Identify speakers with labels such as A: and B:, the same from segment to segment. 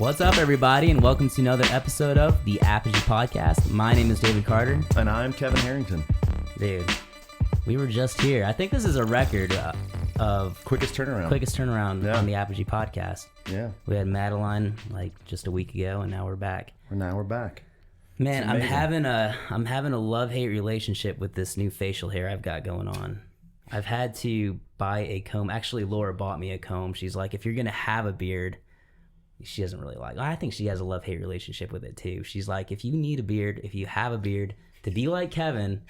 A: What's up, everybody, and welcome to another episode of the Apogee Podcast. My name is David Carter.
B: And I'm Kevin Harrington.
A: Dude, we were just here. I think this is a record of
B: quickest turnaround
A: on the Apogee Podcast.
B: Yeah.
A: We had Madeline like just a week ago, and now we're back.
B: We're back.
A: Man, I'm having a love-hate relationship with this new facial hair I've got going on. I've had to buy a comb. Actually, Laura bought me a comb. She's like, if you're gonna have a beard, she doesn't really like. I think she has a love-hate relationship with it too. She's like, if you need a beard, if you have a beard, to be like Kevin,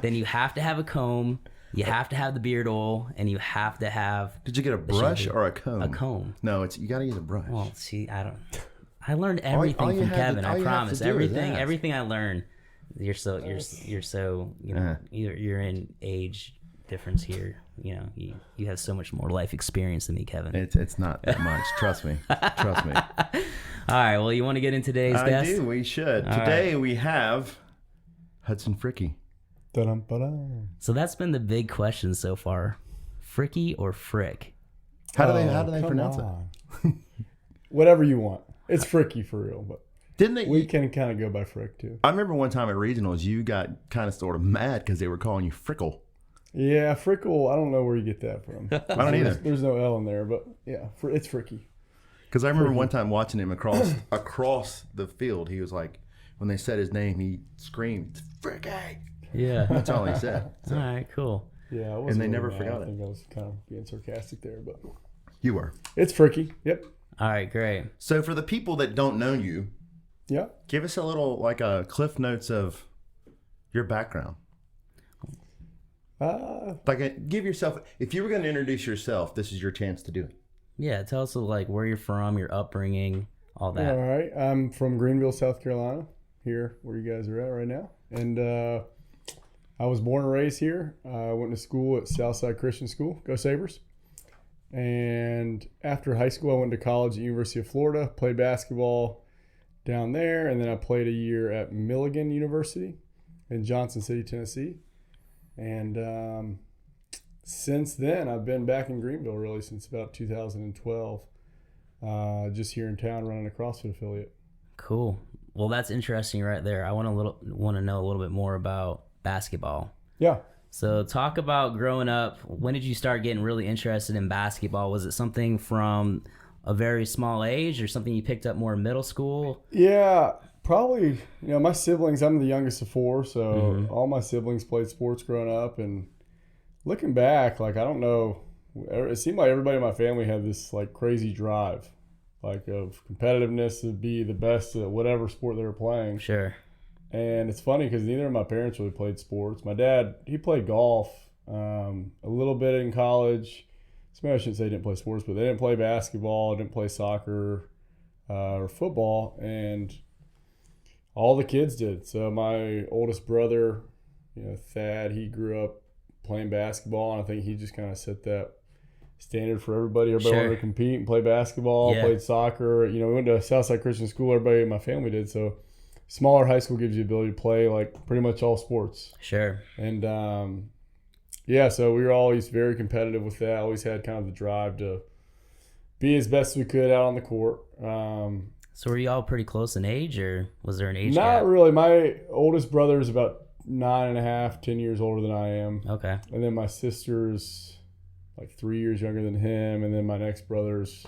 A: then you have to have a comb, you have to have the beard oil, and you have to have.
B: Did you get a brush or a comb?
A: A comb.
B: No, you got to use a brush.
A: Well, see, I learned everything from Kevin. I promise. Everything I learned. You're so you're in age difference here. You know, you have so much more life experience than me, Kevin.
B: It's not that much. Trust me. All
A: right. Well, you want to get into today's guest?
B: I do. We should. Today we have Hudson Fricke.
A: Da-dum-ba-dum. So that's been the big question so far. Fricke or Frick?
B: How do they pronounce it?
C: Whatever you want. It's Fricke for real, but we can kind of go by Frick too.
B: I remember one time at regionals, you got kind of sort of mad because they were calling you Frickle.
C: Yeah, Frickle. I don't know where you get that from.
B: I don't either.
C: There's no L in there, but yeah, it's Fricke.
B: Because I remember one time watching him across the field, he was like, when they said his name, he screamed, "Fricke!"
A: Yeah,
B: that's all he said.
A: So. All right, cool.
C: Yeah,
B: and they never forgot it.
C: I think I was kind of being sarcastic there, but
B: you were.
C: It's Fricke. Yep.
A: All right, great.
B: So for the people that don't know you,
C: yeah,
B: give us a little like a cliff notes of your background. Give yourself, if you were going to introduce yourself, this is your chance to do it.
A: Yeah, tell us like where you're from, your upbringing, all that.
C: All right, I'm from Greenville, South Carolina, here where you guys are at right now, and I was born and raised here. I went to school at Southside Christian School. Go Sabres! And after high school, I went to college at University of Florida, played basketball down there, and then I played a year at Milligan University in Johnson City, Tennessee. And since then, I've been back in Greenville really since about 2012, just here in town running a CrossFit affiliate.
A: Cool. Well, that's interesting right there. I want to know a little bit more about basketball.
C: Yeah.
A: So talk about growing up. When did you start getting really interested in basketball? Was it something from a very small age or something you picked up more in middle school?
C: Yeah, probably. My siblings, I'm the youngest of four, so all my siblings played sports growing up. And looking back, I don't know, it seemed like everybody in my family had this crazy drive, of competitiveness to be the best at whatever sport they were playing.
A: Sure.
C: And it's funny because neither of my parents really played sports. My dad, he played golf a little bit in college. Maybe I shouldn't say he didn't play sports, but they didn't play basketball, didn't play soccer or football, and all the kids did. So my oldest brother, Thad, he grew up playing basketball, and I think he just kind of set that standard for everybody. Everybody wanted to compete and play basketball, played soccer. We went to Southside Christian School, everybody in my family did, so smaller high school gives you the ability to play pretty much all sports.
A: Sure.
C: And so we were always very competitive with that. Always had kind of the drive to be as best we could out on the court.
A: So were you all pretty close in age, or was there an age
C: gap?
A: Not
C: really. My oldest brother is about 9.5, 10 years older than I am.
A: Okay.
C: And then my sister's 3 years younger than him. And then my next brother's,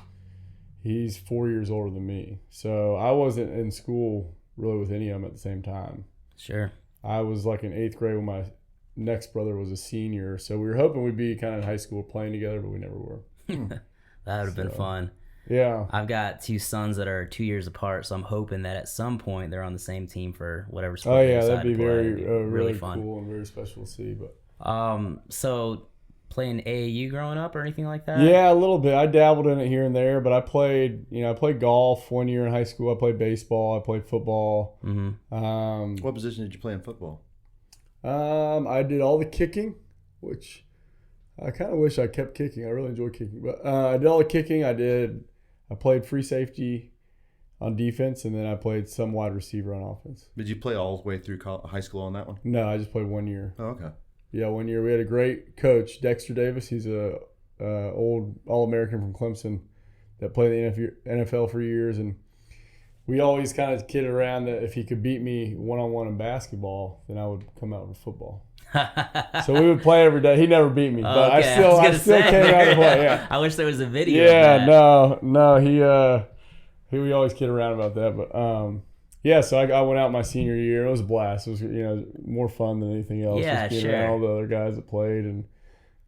C: he's 4 years older than me. So I wasn't in school really with any of them at the same time.
A: Sure.
C: I was in 8th grade when my next brother was a senior. So we were hoping we'd be kind of in high school playing together, but we never were.
A: That would have been fun.
C: Yeah.
A: I've got 2 sons that are 2 years apart, so I'm hoping that at some point they're on the same team for whatever sport.
C: Oh yeah, that'd be
A: really
C: really
A: fun.
C: Cool and very special to see. But
A: so playing AAU growing up or anything like that?
C: Yeah, a little bit. I dabbled in it here and there, but I played golf 1 year in high school. I played baseball. I played football.
A: Mm-hmm.
B: What position did you play in football?
C: I did all the kicking, which I kind of wish I kept kicking. I really enjoy kicking, but I did all the kicking. I played free safety on defense, and then I played some wide receiver on offense.
B: Did you play all the way through high school on that one?
C: No, I just played 1 year.
B: Oh, okay.
C: Yeah, 1 year. We had a great coach, Dexter Davis. He's a old All-American from Clemson that played in the NFL for years, and we always kind of kidded around that if he could beat me one-on-one in basketball, then I would come out with football. So we would play every day. He never beat me, but I still came out to play. Yeah.
A: I wish there was a video.
C: Yeah, no, he we always kid around about that, but yeah. So I went out my senior year. It was a blast. It was more fun than anything else.
A: Yeah,
C: just being around all the other guys that played and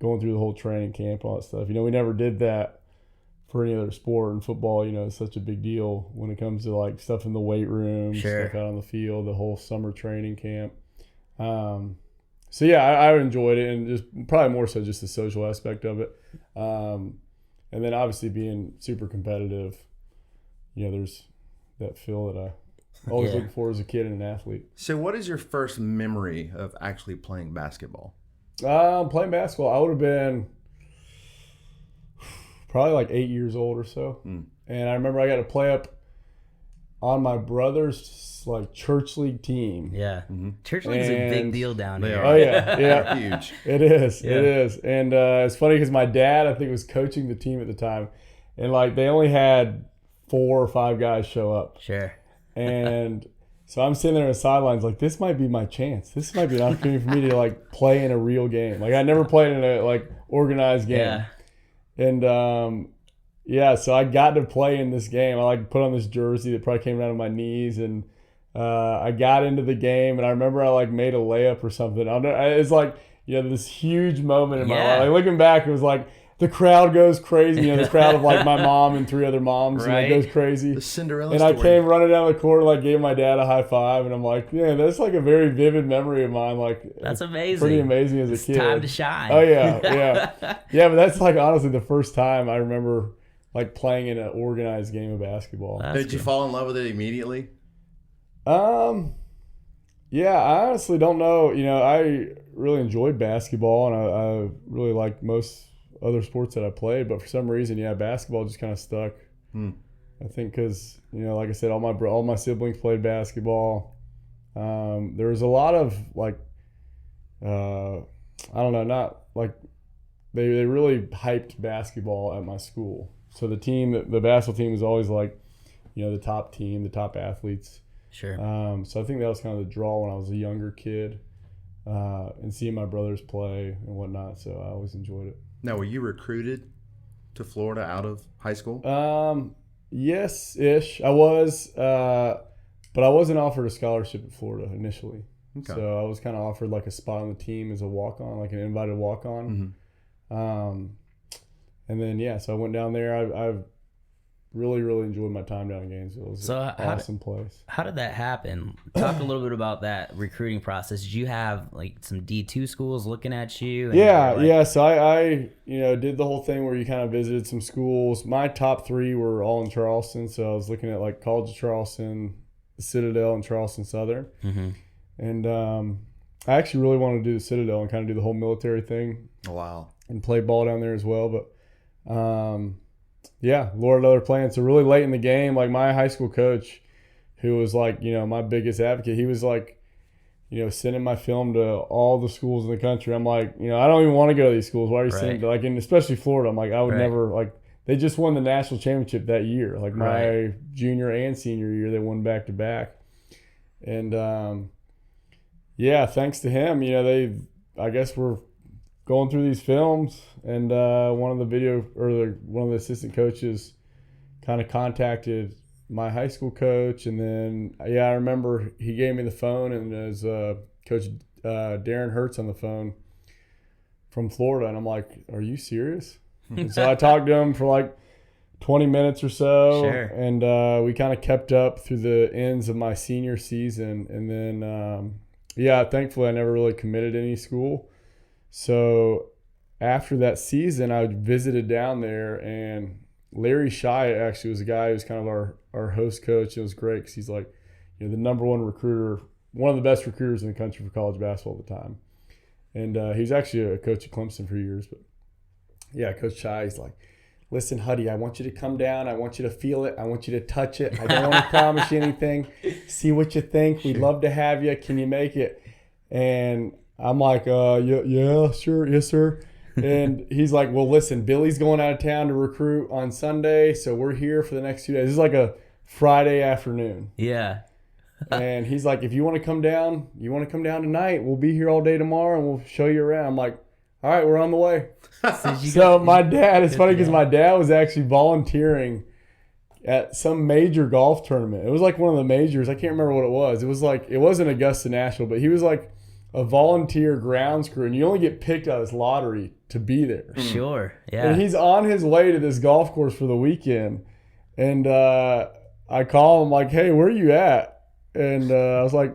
C: going through the whole training camp, all that stuff. We never did that for any other sport. And football, it's such a big deal when it comes to like stuff in the weight room, stuff out on the field, the whole summer training camp. So yeah, I enjoyed it, and just probably more so just the social aspect of it. And then obviously being super competitive, there's that feel that I always looked for as a kid and an athlete.
B: So what is your first memory of actually playing basketball?
C: Playing basketball, I would have been probably like 8 years old or so. And I remember I got to play up on my brother's like church league team.
A: Yeah. Church league is a big deal down here.
C: Oh yeah. Yeah.
B: Huge.
C: It is. And it's funny because my dad, I think, was coaching the team at the time. And like they only had 4 or 5 guys show up.
A: Sure.
C: And so I'm sitting there on the sidelines like, this might be my chance. This might be an opportunity for me to like play in a real game. Like I never played in a like organized game.
A: Yeah.
C: And so I got to play in this game. I like put on this jersey that probably came down to my knees, and I got into the game, and I remember I like made a layup or something. It's like this huge moment in my life. Like looking back, it was like the crowd goes crazy. The crowd of like my mom and 3 other moms,
A: right.
C: Goes crazy.
B: The Cinderella
C: and
B: story.
C: I came running down the court, like gave my dad a high five, and I'm like, that's like a very vivid memory of mine. Like
A: that's amazing.
C: Pretty amazing as a kid.
A: Time to shine.
C: Oh yeah. But that's like honestly the first time I remember like playing in an organized game of basketball.
B: Did you fall in love with it immediately?
C: Yeah, I honestly don't know. I really enjoyed basketball, and I really liked most other sports that I played, but for some reason, basketball just kind of stuck. I think because, like I said, all my siblings played basketball. There was a lot of like, I don't know, not like they really hyped basketball at my school. So the basketball team was always like, the top team, the top athletes.
A: Sure.
C: So I think that was kind of the draw when I was a younger kid, and seeing my brothers play and whatnot. So I always enjoyed it.
B: Now, were you recruited to Florida out of high school?
C: Yes-ish. I was, but I wasn't offered a scholarship at Florida initially. Okay. So I was kind of offered like a spot on the team as a walk-on, like an invited walk-on. And then, so I went down there. I've really, really enjoyed my time down in Gainesville. It was an awesome place.
A: How did that happen? Talk a little bit about that recruiting process. Did you have like some D2 schools looking at you?
C: So I did the whole thing where you kind of visited some schools. My top 3 were all in Charleston, so I was looking at like College of Charleston, the Citadel, and Charleston Southern. And I actually really wanted to do the Citadel and kind of do the whole military thing.
B: Oh, wow.
C: And play ball down there as well, but Lord had other plans. So really late in the game, like my high school coach, who was like, my biggest advocate, he was like, sending my film to all the schools in the country. I'm like, I don't even want to go to these schools. Why are you sending to, like, and especially Florida? I'm like, I would never, like, they just won the national championship that year. Like my junior and senior year, they won back to back. And thanks to him, they, I guess, were going through these films, and one of the assistant coaches kind of contacted my high school coach, and then I remember he gave me the phone, and there's Coach Darren Hurts on the phone from Florida, and I'm like, "Are you serious?" And so I talked to him for like 20 minutes or so, and we kind of kept up through the ends of my senior season, and then thankfully I never really committed to any school. So after that season, I visited down there, and Larry Shyatt actually was a guy who was kind of our host coach. It was great because he's like, the number one recruiter, one of the best recruiters in the country for college basketball at the time. And he was actually a coach at Clemson for years. But Coach Shyatt, he's like, "Listen, Huddy, I want you to come down. I want you to feel it. I want you to touch it. I don't want to promise you anything. See what you think. We'd love to have you. Can you make it?" And I'm like, yeah, sure. Yes, sir. And he's like, "Well, listen, Billy's going out of town to recruit on Sunday, so we're here for the next 2 days." This is like a Friday afternoon.
A: Yeah.
C: And he's like, if you want to come down tonight, we'll be here all day tomorrow and we'll show you around. I'm like, all right, we're on the way. So my dad, it's funny because my dad was actually volunteering at some major golf tournament. It was like one of the majors. I can't remember what it was. It was like, it wasn't Augusta National, but he was like a volunteer grounds crew, and you only get picked out of this lottery to be there.
A: Sure. Yeah.
C: And he's on his way to this golf course for the weekend. And I call him like, hey, where are you at? And I was like,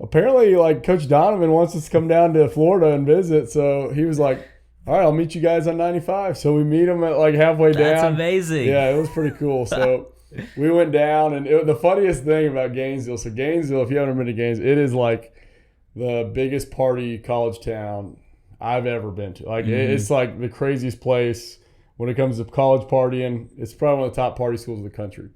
C: apparently like Coach Donovan wants us to come down to Florida and visit. So he was like, all right, I'll meet you guys on 95. So we meet him at like halfway down.
A: That's amazing.
C: Yeah, it was pretty cool. So we went down, and the funniest thing about Gainesville, so Gainesville, if you haven't been to Gainesville, it is like the biggest party college town I've ever been to. Like it's like the craziest place when it comes to college partying. It's probably one of the top party schools in the country.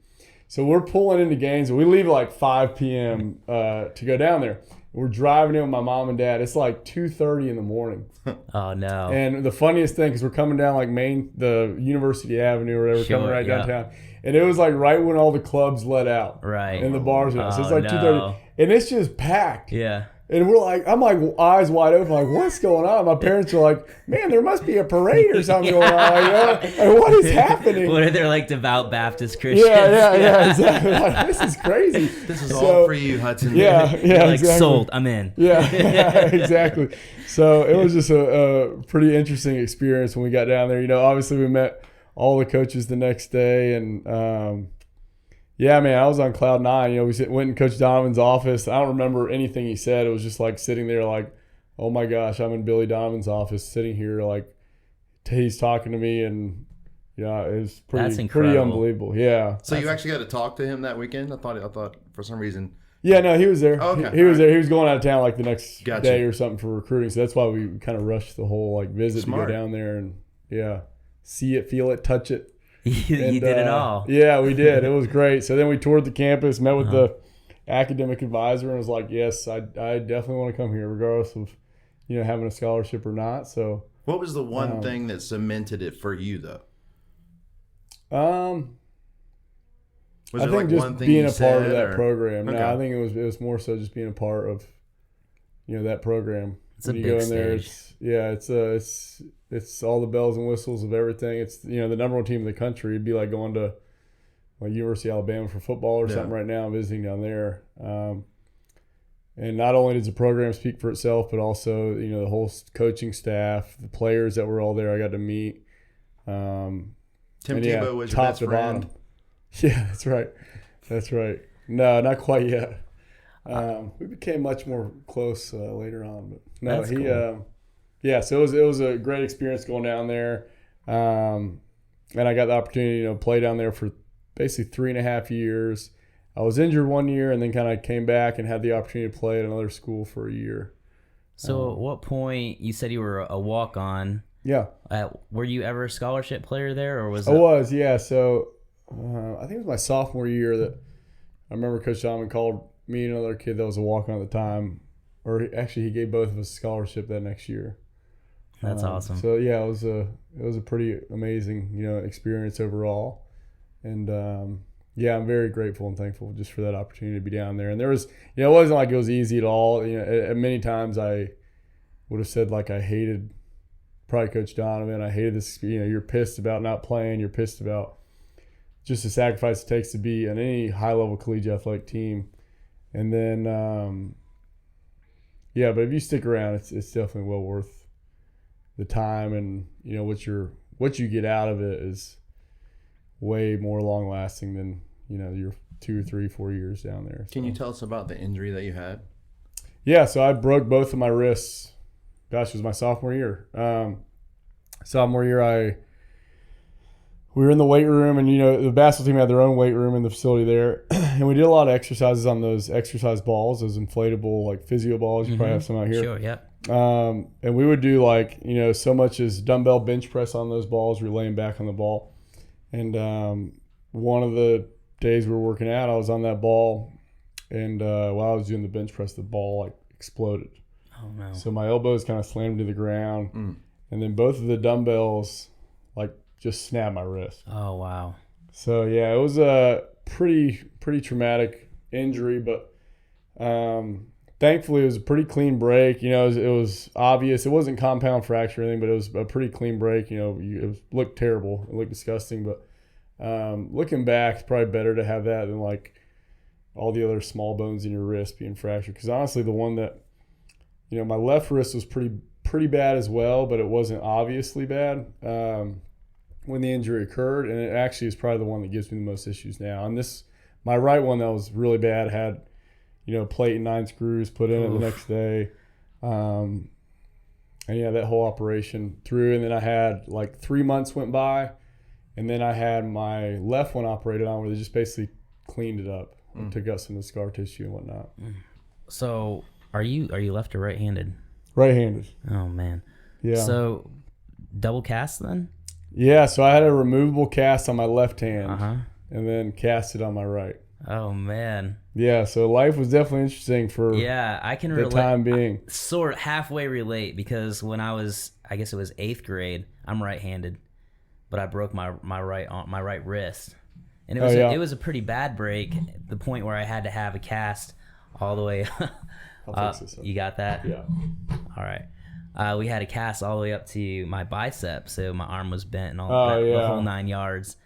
C: So we're pulling into Gainesville. We leave at like 5 p.m. To go down there. We're driving in with my mom and dad. It's like 2:30 in the morning.
A: Oh, no.
C: And the funniest thing, because we're coming down like the University Avenue or whatever, coming right downtown. And it was like right when all the clubs let out.
A: Right.
C: And the bars went out. So it's like
A: no.
C: 2:30. And it's just packed.
A: Yeah.
C: And I'm like eyes wide open, like, what's going on? My parents are like, man, there must be a parade or something going on. Like, what is happening?
A: What are they like devout Baptist Christians?
C: Yeah, exactly. Like, this is crazy.
B: This is all for you, Hudson.
C: Yeah,
A: Like,
C: exactly.
A: sold. I'm in.
C: Yeah, exactly. So it was just a pretty interesting experience when we got down there. You know, obviously we met all the coaches the next day, and yeah, man, I was on cloud nine. You know, we went in Coach Donovan's office. I don't remember anything he said. It was just like sitting there like, oh my gosh, I'm in Billy Donovan's office sitting here like he's talking to me, and yeah, it was pretty unbelievable. Yeah.
B: So you actually got to talk to him that weekend? I thought for some reason.
C: Yeah, no, he was there.
B: Oh, okay.
C: He was there. He was going out of town like the next
B: Gotcha.
C: day or something for recruiting. So that's why we kind of rushed the whole like visit
B: Smart.
C: to go down there and see it, feel it, touch it.
A: You did it all.
C: Yeah, we did. It was great. So then we toured the campus, met with the academic advisor, and was like, yes, I definitely want to come here regardless of, you know, having a scholarship or not. So
B: what was the one thing that cemented it for you, though? Was
C: I
B: there
C: think
B: like
C: just
B: one thing
C: being
B: you
C: a part of
B: said,
C: that
B: or?
C: program.
B: Okay.
C: No, I think it was more so just being a part of, you know, that program.
A: It's a
C: When you
A: big
C: go in there,
A: stage.
C: it's all the bells and whistles of everything. It's, you know, the number one team in the country. It'd be like going to like University of Alabama for football or something right now, visiting down there. And not only does the program speak for itself, but also, you know, the whole coaching staff, the players that were all there, I got to meet.
B: Tim Tebow was your best friend.
C: Yeah, that's right. That's right. No, not quite yet. We became much more close later on, but no,
A: That's cool.
C: Yeah, so it was a great experience going down there, and I got the opportunity to play down there for basically 3.5 years. I was injured 1 year, and then kind of came back and had the opportunity to play at another school for a year.
A: So at what point, you said you were a walk-on.
C: Yeah.
A: Were you ever a scholarship player there, or was it?
C: I was, yeah. So I think it was my sophomore year that I remember Coach Donovan called me and another kid that was a walk-on at the time, or actually he gave both of us a scholarship that next year.
A: That's awesome.
C: So yeah, it was a pretty amazing, you know, experience overall, and yeah, I'm very grateful and thankful just for that opportunity to be down there. And there was, you know, it wasn't like it was easy at all. You know, at many times I would have said like I hated probably Coach Donovan. I hated this. You know, you're pissed about not playing. You're pissed about just the sacrifice it takes to be on any high-level collegiate athletic team. And then, yeah, but if you stick around, it's definitely well worth the time, and you know what you get out of it is way more long lasting than, you know, your 2 or 3, 4 years down there.
B: Can you tell us about the injury that you had?
C: Yeah, so I broke both of my wrists. Gosh, it was my sophomore year. Sophomore year, we were in the weight room, and you know the basketball team had their own weight room in the facility there, and we did a lot of exercises on those exercise balls, those inflatable like physio balls. You probably have some out here.
A: Sure, yep.
C: And we would do like, you know, so much as dumbbell bench press on those balls. We're laying back on the ball. And one of the days we were working out, I was on that ball, and while I was doing the bench press, the ball like exploded.
A: Oh no!
C: So my elbows kind of slammed to the ground, and then both of the dumbbells like just snapped my wrist.
A: Oh wow!
C: So yeah, it pretty traumatic injury, but thankfully it was a pretty clean break. You know, it was obvious. It wasn't compound fracture or anything, but it was a pretty clean break. You know, it looked terrible. It looked disgusting, but looking back, it's probably better to have that than like all the other small bones in your wrist being fractured. Because honestly, the one that, you know, my left wrist was pretty bad as well, but it wasn't obviously bad when the injury occurred, and it actually is probably the one that gives me the most issues now. And my right one that was really bad had, you know, plate and 9 screws put in it the next day. And yeah, that whole operation through. And then I had like 3 months went by, and then I had my left one operated on where they just basically cleaned it up and took out some of the scar tissue and whatnot.
A: So are you left or right-handed?
C: Right-handed.
A: Oh man.
C: Yeah.
A: So double cast then?
C: Yeah, so I had a removable cast on my left hand
A: Uh-huh.
C: and then cast it on my right.
A: Oh man.
C: Yeah, so life was definitely interesting for
A: I can
C: the
A: relate.
C: time being.
A: Sort of halfway relate, because when I guess it was 8th grade, I'm right-handed, but I broke my right wrist. And it was a pretty bad break, the point where I had to have a cast all the way
C: I'll fix this up.
A: You got that?
C: Yeah.
A: All right. We had a cast all the way up to my bicep, so my arm was bent and the whole 9 yards.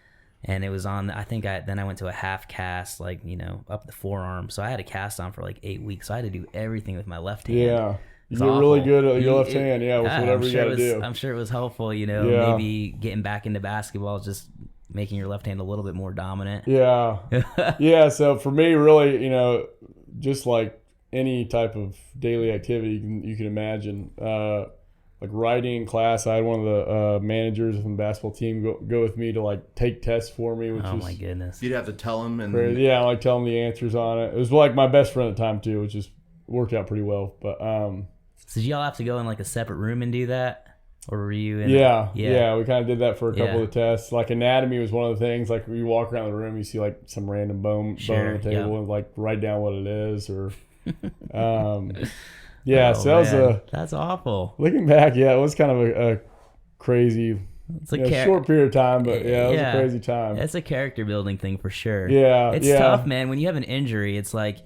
A: And it was on, then I went to a half cast, like, you know, up the forearm. So I had a cast on for like 8 weeks. So I had to do everything with my left hand.
C: Yeah. You get really good at your left hand, with whatever you got to do.
A: I'm sure it was helpful, you know, maybe getting back into basketball, just making your left hand a little bit more dominant.
C: Yeah. Yeah, so for me, really, you know, just like any type of daily activity you can imagine, like writing in class, I had one of the managers from the basketball team go with me to like take tests for me, which
A: my goodness.
B: You'd have to tell him and
C: crazy. Yeah, like tell him the answers on it. It was like my best friend at the time too, which just worked out pretty well. But
A: so did y'all have to go in like a separate room and do that, or were you in?
C: Yeah, we kind of did that for a couple of the tests. Like anatomy was one of the things. Like you walk around the room, you see like some random bone on the table, and like write down what it is, or
A: that's awful.
C: Looking back, it was kind of a crazy, short period of time, but it was a crazy time.
A: It's a character building thing for sure.
C: Yeah,
A: it's tough, man. When you have an injury, it's like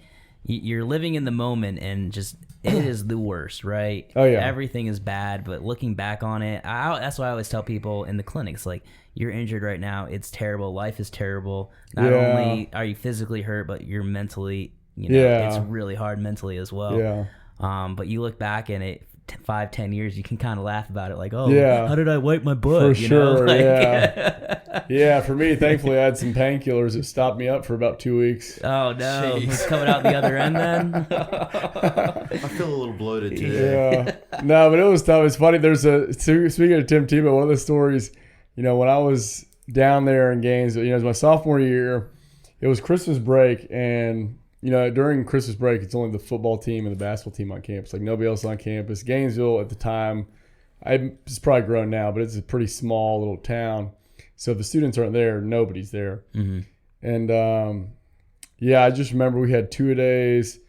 A: you're living in the moment, and just it is the worst, right?
C: Oh yeah,
A: everything is bad, but looking back on it, that's why I always tell people in the clinics, like, you're injured right now. It's terrible. Life is terrible. Not only are you physically hurt, but you're mentally. It's really hard mentally as well.
C: Yeah.
A: But you look back and it 5-10 years, you can kind of laugh about it, like, how did I wipe my butt?
C: For sure, yeah. For me, thankfully, I had some painkillers that stopped me up for about 2 weeks.
A: Oh no, it's coming out the other end then.
B: I feel a little bloated today.
C: Yeah, no, but it was tough. It's funny. Speaking of Tim Tebow, one of the stories, when I was down there in Gainesville, it was my sophomore year. It was Christmas break, and during Christmas break, it's only the football team and the basketball team on campus. Like, nobody else on campus. Gainesville at the time, it's probably grown now, but it's a pretty small little town. So if the students aren't there, nobody's there.
A: Mm-hmm.
C: And, I just remember we had 2-a-days,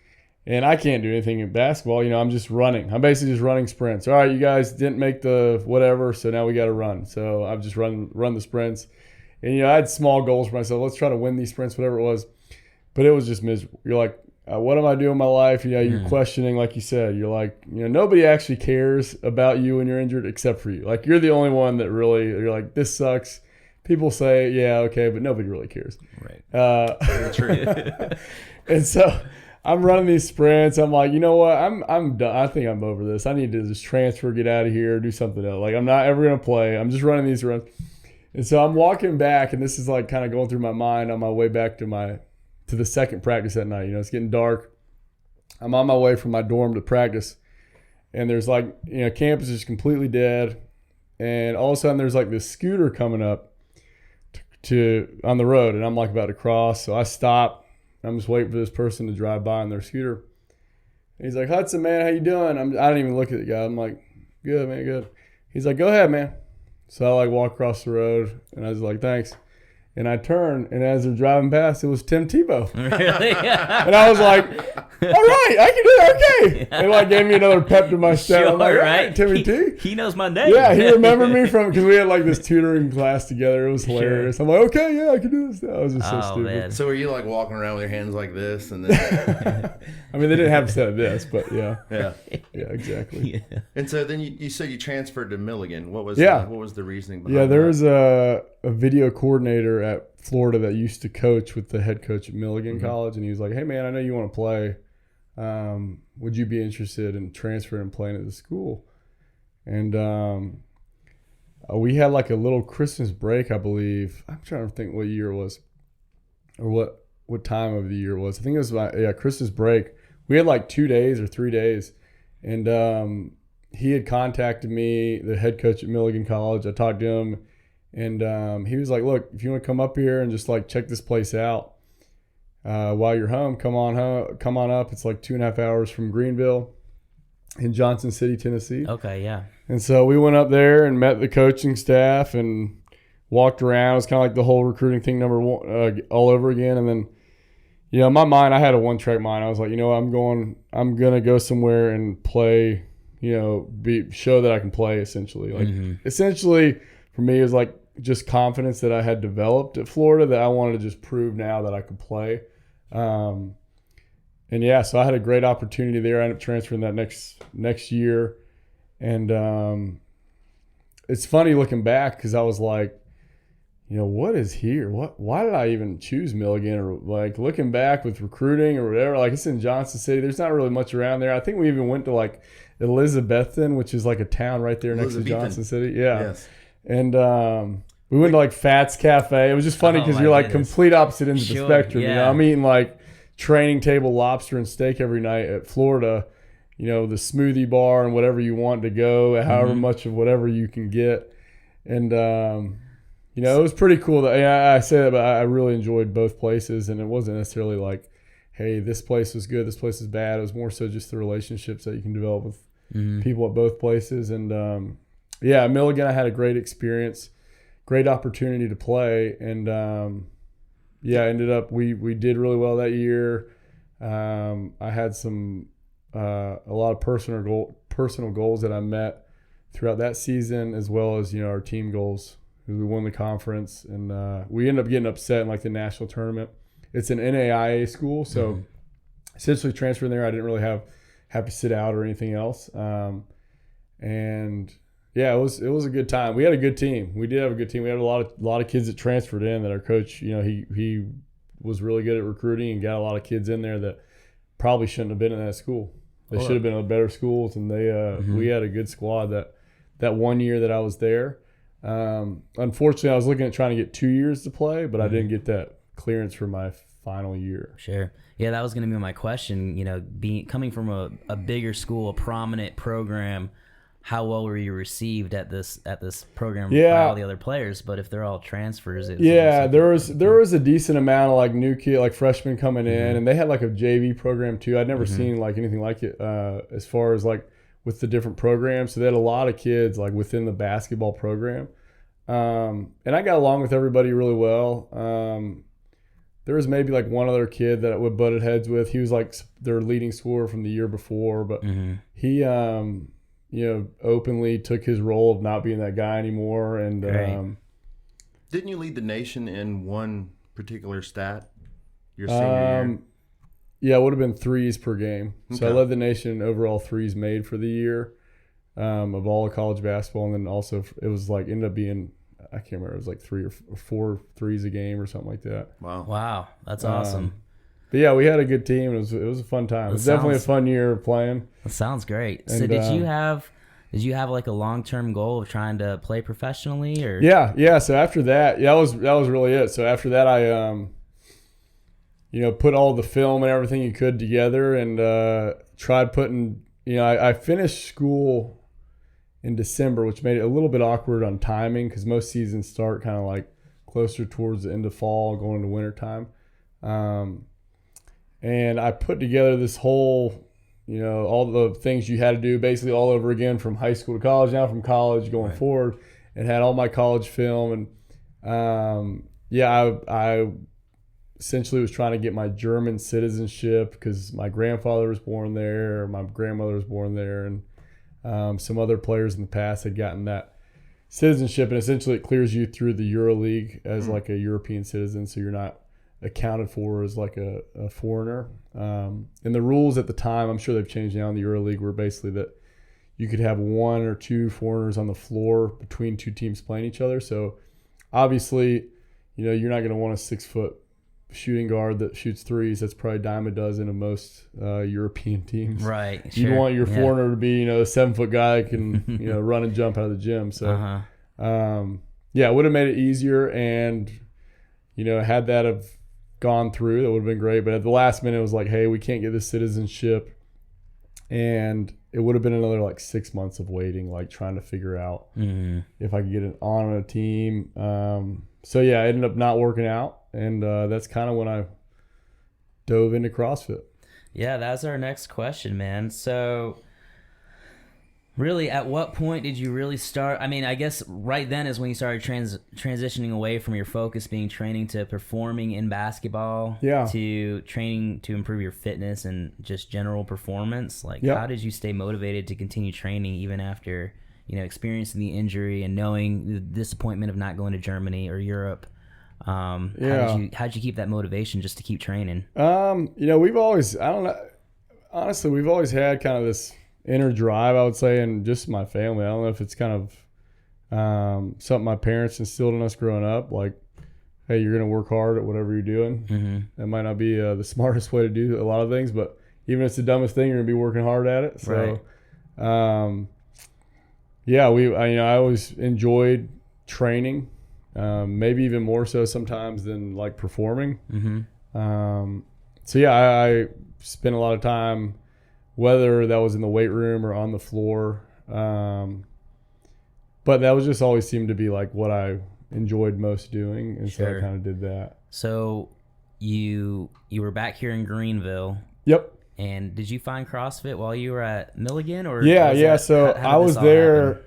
C: and I can't do anything in basketball. I'm just running. I'm basically just running sprints. All right, you guys didn't make the whatever, so now we got to run. So I've just run the sprints. And, I had small goals for myself. Let's try to win these sprints, whatever it was. But it was just miserable. You're like, what am I doing in my life? You're questioning, like you said. You're like, nobody actually cares about you when you're injured except for you. Like, you're the only one that really, you're like, this sucks. People say, yeah, okay, but nobody really cares.
A: Right.
C: Very true. And so I'm running these sprints. I'm like, you know what? I'm done. I think I'm over this. I need to just transfer, get out of here, do something else. Like, I'm not ever going to play. I'm just running these runs. And so I'm walking back, and this is like kind of going through my mind on my way back to the second practice at night. It's getting dark. I'm on my way from my dorm to practice, and there's like, campus is completely dead, and all of a sudden there's like this scooter coming up on the road, and I'm like about to cross, so I stop. I'm just waiting for this person to drive by on their scooter. And he's like, Hudson, man, how you doing? I didn't even look at the guy. I'm like, good, man, good. He's like, go ahead, man. So I like walk across the road, and I was like, thanks. And I turned, and as they're driving past, it was Tim Tebow.
A: Really?
C: And I was like, all right, I can do that, okay. And like gave me another pep to my step. I'm like, right, Timmy T.
A: He knows my name.
C: Yeah, he remembered me from, because we had like this tutoring class together. It was hilarious. I'm like, okay, yeah, I can do this. I was just so stupid.
A: Man.
B: So were you like walking around with your hands like this? And then
C: I mean, they didn't have to say this, but yeah.
B: Yeah.
C: Yeah, exactly.
A: Yeah.
B: And so then you said you transferred to Milligan. What was the reasoning behind
C: Yeah, there
B: that?
C: was a video coordinator at Florida that used to coach with the head coach at Milligan College, and he was like, hey, man, I know you want to play. Would you be interested in transferring and playing at the school? And we had like a little Christmas break, I believe. I'm trying to think what year it was or what time of the year it was. I think it was about, Christmas break. We had like 2 days or 3 days. And he had contacted me, the head coach at Milligan College. I talked to him, and he was like, look, if you want to come up here and just like check this place out while you're home, come on up. It's like 2.5 hours from Greenville in Johnson City, Tennessee.
A: Okay, yeah.
C: And so we went up there and met the coaching staff and walked around. It was kind of like the whole recruiting thing all over again. And then, in my mind, I had a one-track mind. I was like, I'm going to go somewhere and play, show that I can play, essentially. Like, essentially, for me, it was like just confidence that I had developed at Florida that I wanted to just prove now that I could play. So I had a great opportunity there. I ended up transferring that next year. And it's funny looking back because I was like, what is here? Why did I even choose Milligan? Or like looking back with recruiting or whatever, like it's in Johnson City. There's not really much around there. I think we even went to like Elizabethton, which is like a town right there next to Johnson City. Yeah. Yes. And we went to like Fats Cafe. It was just funny because you're like complete opposite ends of the spectrum.
A: Yeah.
C: I'm eating like training table lobster and steak every night at Florida. The smoothie bar and whatever you want to go, however much of whatever you can get. And it was pretty cool. I say that, but I really enjoyed both places, and it wasn't necessarily like, hey, this place was good, this place is bad. It was more so just the relationships that you can develop with people at both places. And Milligan, I had a great experience, great opportunity to play, and ended up we did really well that year. I had a lot of personal goals that I met throughout that season, as well as our team goals. We won the conference, and we ended up getting upset in like the national tournament. It's an NAIA school, so essentially transferring there, I didn't really have to sit out or anything else. It was a good time. We had a good team. We did have a good team. We had a lot of kids that transferred in that our coach, he was really good at recruiting and got a lot of kids in there that probably shouldn't have been in that school. They should have been in better schools, and we had a good squad that 1 year that I was there. Unfortunately, I was looking at trying to get 2 years to play, but I didn't get that clearance for my final year.
A: Sure. Yeah, that was going to be my question. Coming from a bigger school, a prominent program, how well were you received at this program by all the other players? But if they're all transfers,
C: there was a decent amount of like new kid, like freshmen coming in, and they had like a JV program too. I'd never seen like anything like it as far as like with the different programs. So they had a lot of kids like within the basketball program. And I got along with everybody really well. There was maybe like one other kid that we butted heads with. He was like their leading scorer from the year before, but he, openly took his role of not being that guy anymore. And
B: didn't you lead the nation in one particular stat your senior year?
C: Yeah, it would have been threes per game. Okay. So I led the nation in overall threes made for the year of all of college basketball. And then also it was like ended up being, I can't remember, it was like 3 or 4 threes a game or something like that.
A: Wow. That's awesome.
C: But yeah, we had a good team. It was a fun time. It was definitely a fun year of playing.
A: That sounds great. So
C: and,
A: did you have like a long-term goal of trying to play professionally, or?
C: Yeah. So after that, that was really it. So after that, I put all the film and everything you could together, and tried putting. I finished school in December, which made it a little bit awkward on timing because most seasons start kind of like closer towards the end of fall, going into wintertime. And I put together this whole, all the things you had to do basically all over again from high school to college, now from college going forward, and had all my college film. And, I essentially was trying to get my German citizenship because my grandfather was born there, my grandmother was born there, and some other players in the past had gotten that citizenship, and essentially it clears you through the EuroLeague as like a European citizen, so you're not accounted for as like a foreigner. And the rules at the time, I'm sure they've changed now in the EuroLeague, were basically that you could have 1 or 2 foreigners on the floor between 2 teams playing each other. So obviously, you're not going to want a 6-foot shooting guard that shoots threes. That's probably a dime a dozen of most European teams.
A: Right.
C: You
A: sure.
C: want your foreigner to be, a 7-foot guy that can, run and jump out of the gym. So, it would have made it easier. And, had that have gone through, that would have been great. But at the last minute, it was like, hey, we can't get this citizenship. And it would have been another like 6 months of waiting, like trying to figure out if I could get it on a team. So yeah, it ended up not working out. And that's kind of when I dove into CrossFit.
A: Yeah, that's our next question, man. So really, at what point did you really start? I mean, I guess right then is when you started transitioning away from your focus being training to performing in basketball, to training to improve your fitness and just general performance. Like, how did you stay motivated to continue training even after, experiencing the injury and knowing the disappointment of not going to Germany or Europe? How'd you keep that motivation just to keep training?
C: We've always, honestly, we've always had kind of this inner drive, I would say, and just my family. I don't know if it's kind of something my parents instilled in us growing up, like, hey, you're going to work hard at whatever you're doing. That might not be the smartest way to do a lot of things, but even if it's the dumbest thing, you're going to be working hard at it. So, I always enjoyed training, maybe even more so sometimes than like performing. I spent a lot of time, whether that was in the weight room or on the floor. But that was just always seemed to be like what I enjoyed most doing. And so I kind of did that.
A: So you were back here in Greenville.
C: Yep.
A: And did you find CrossFit while you were at Milligan? Or
C: So I was there.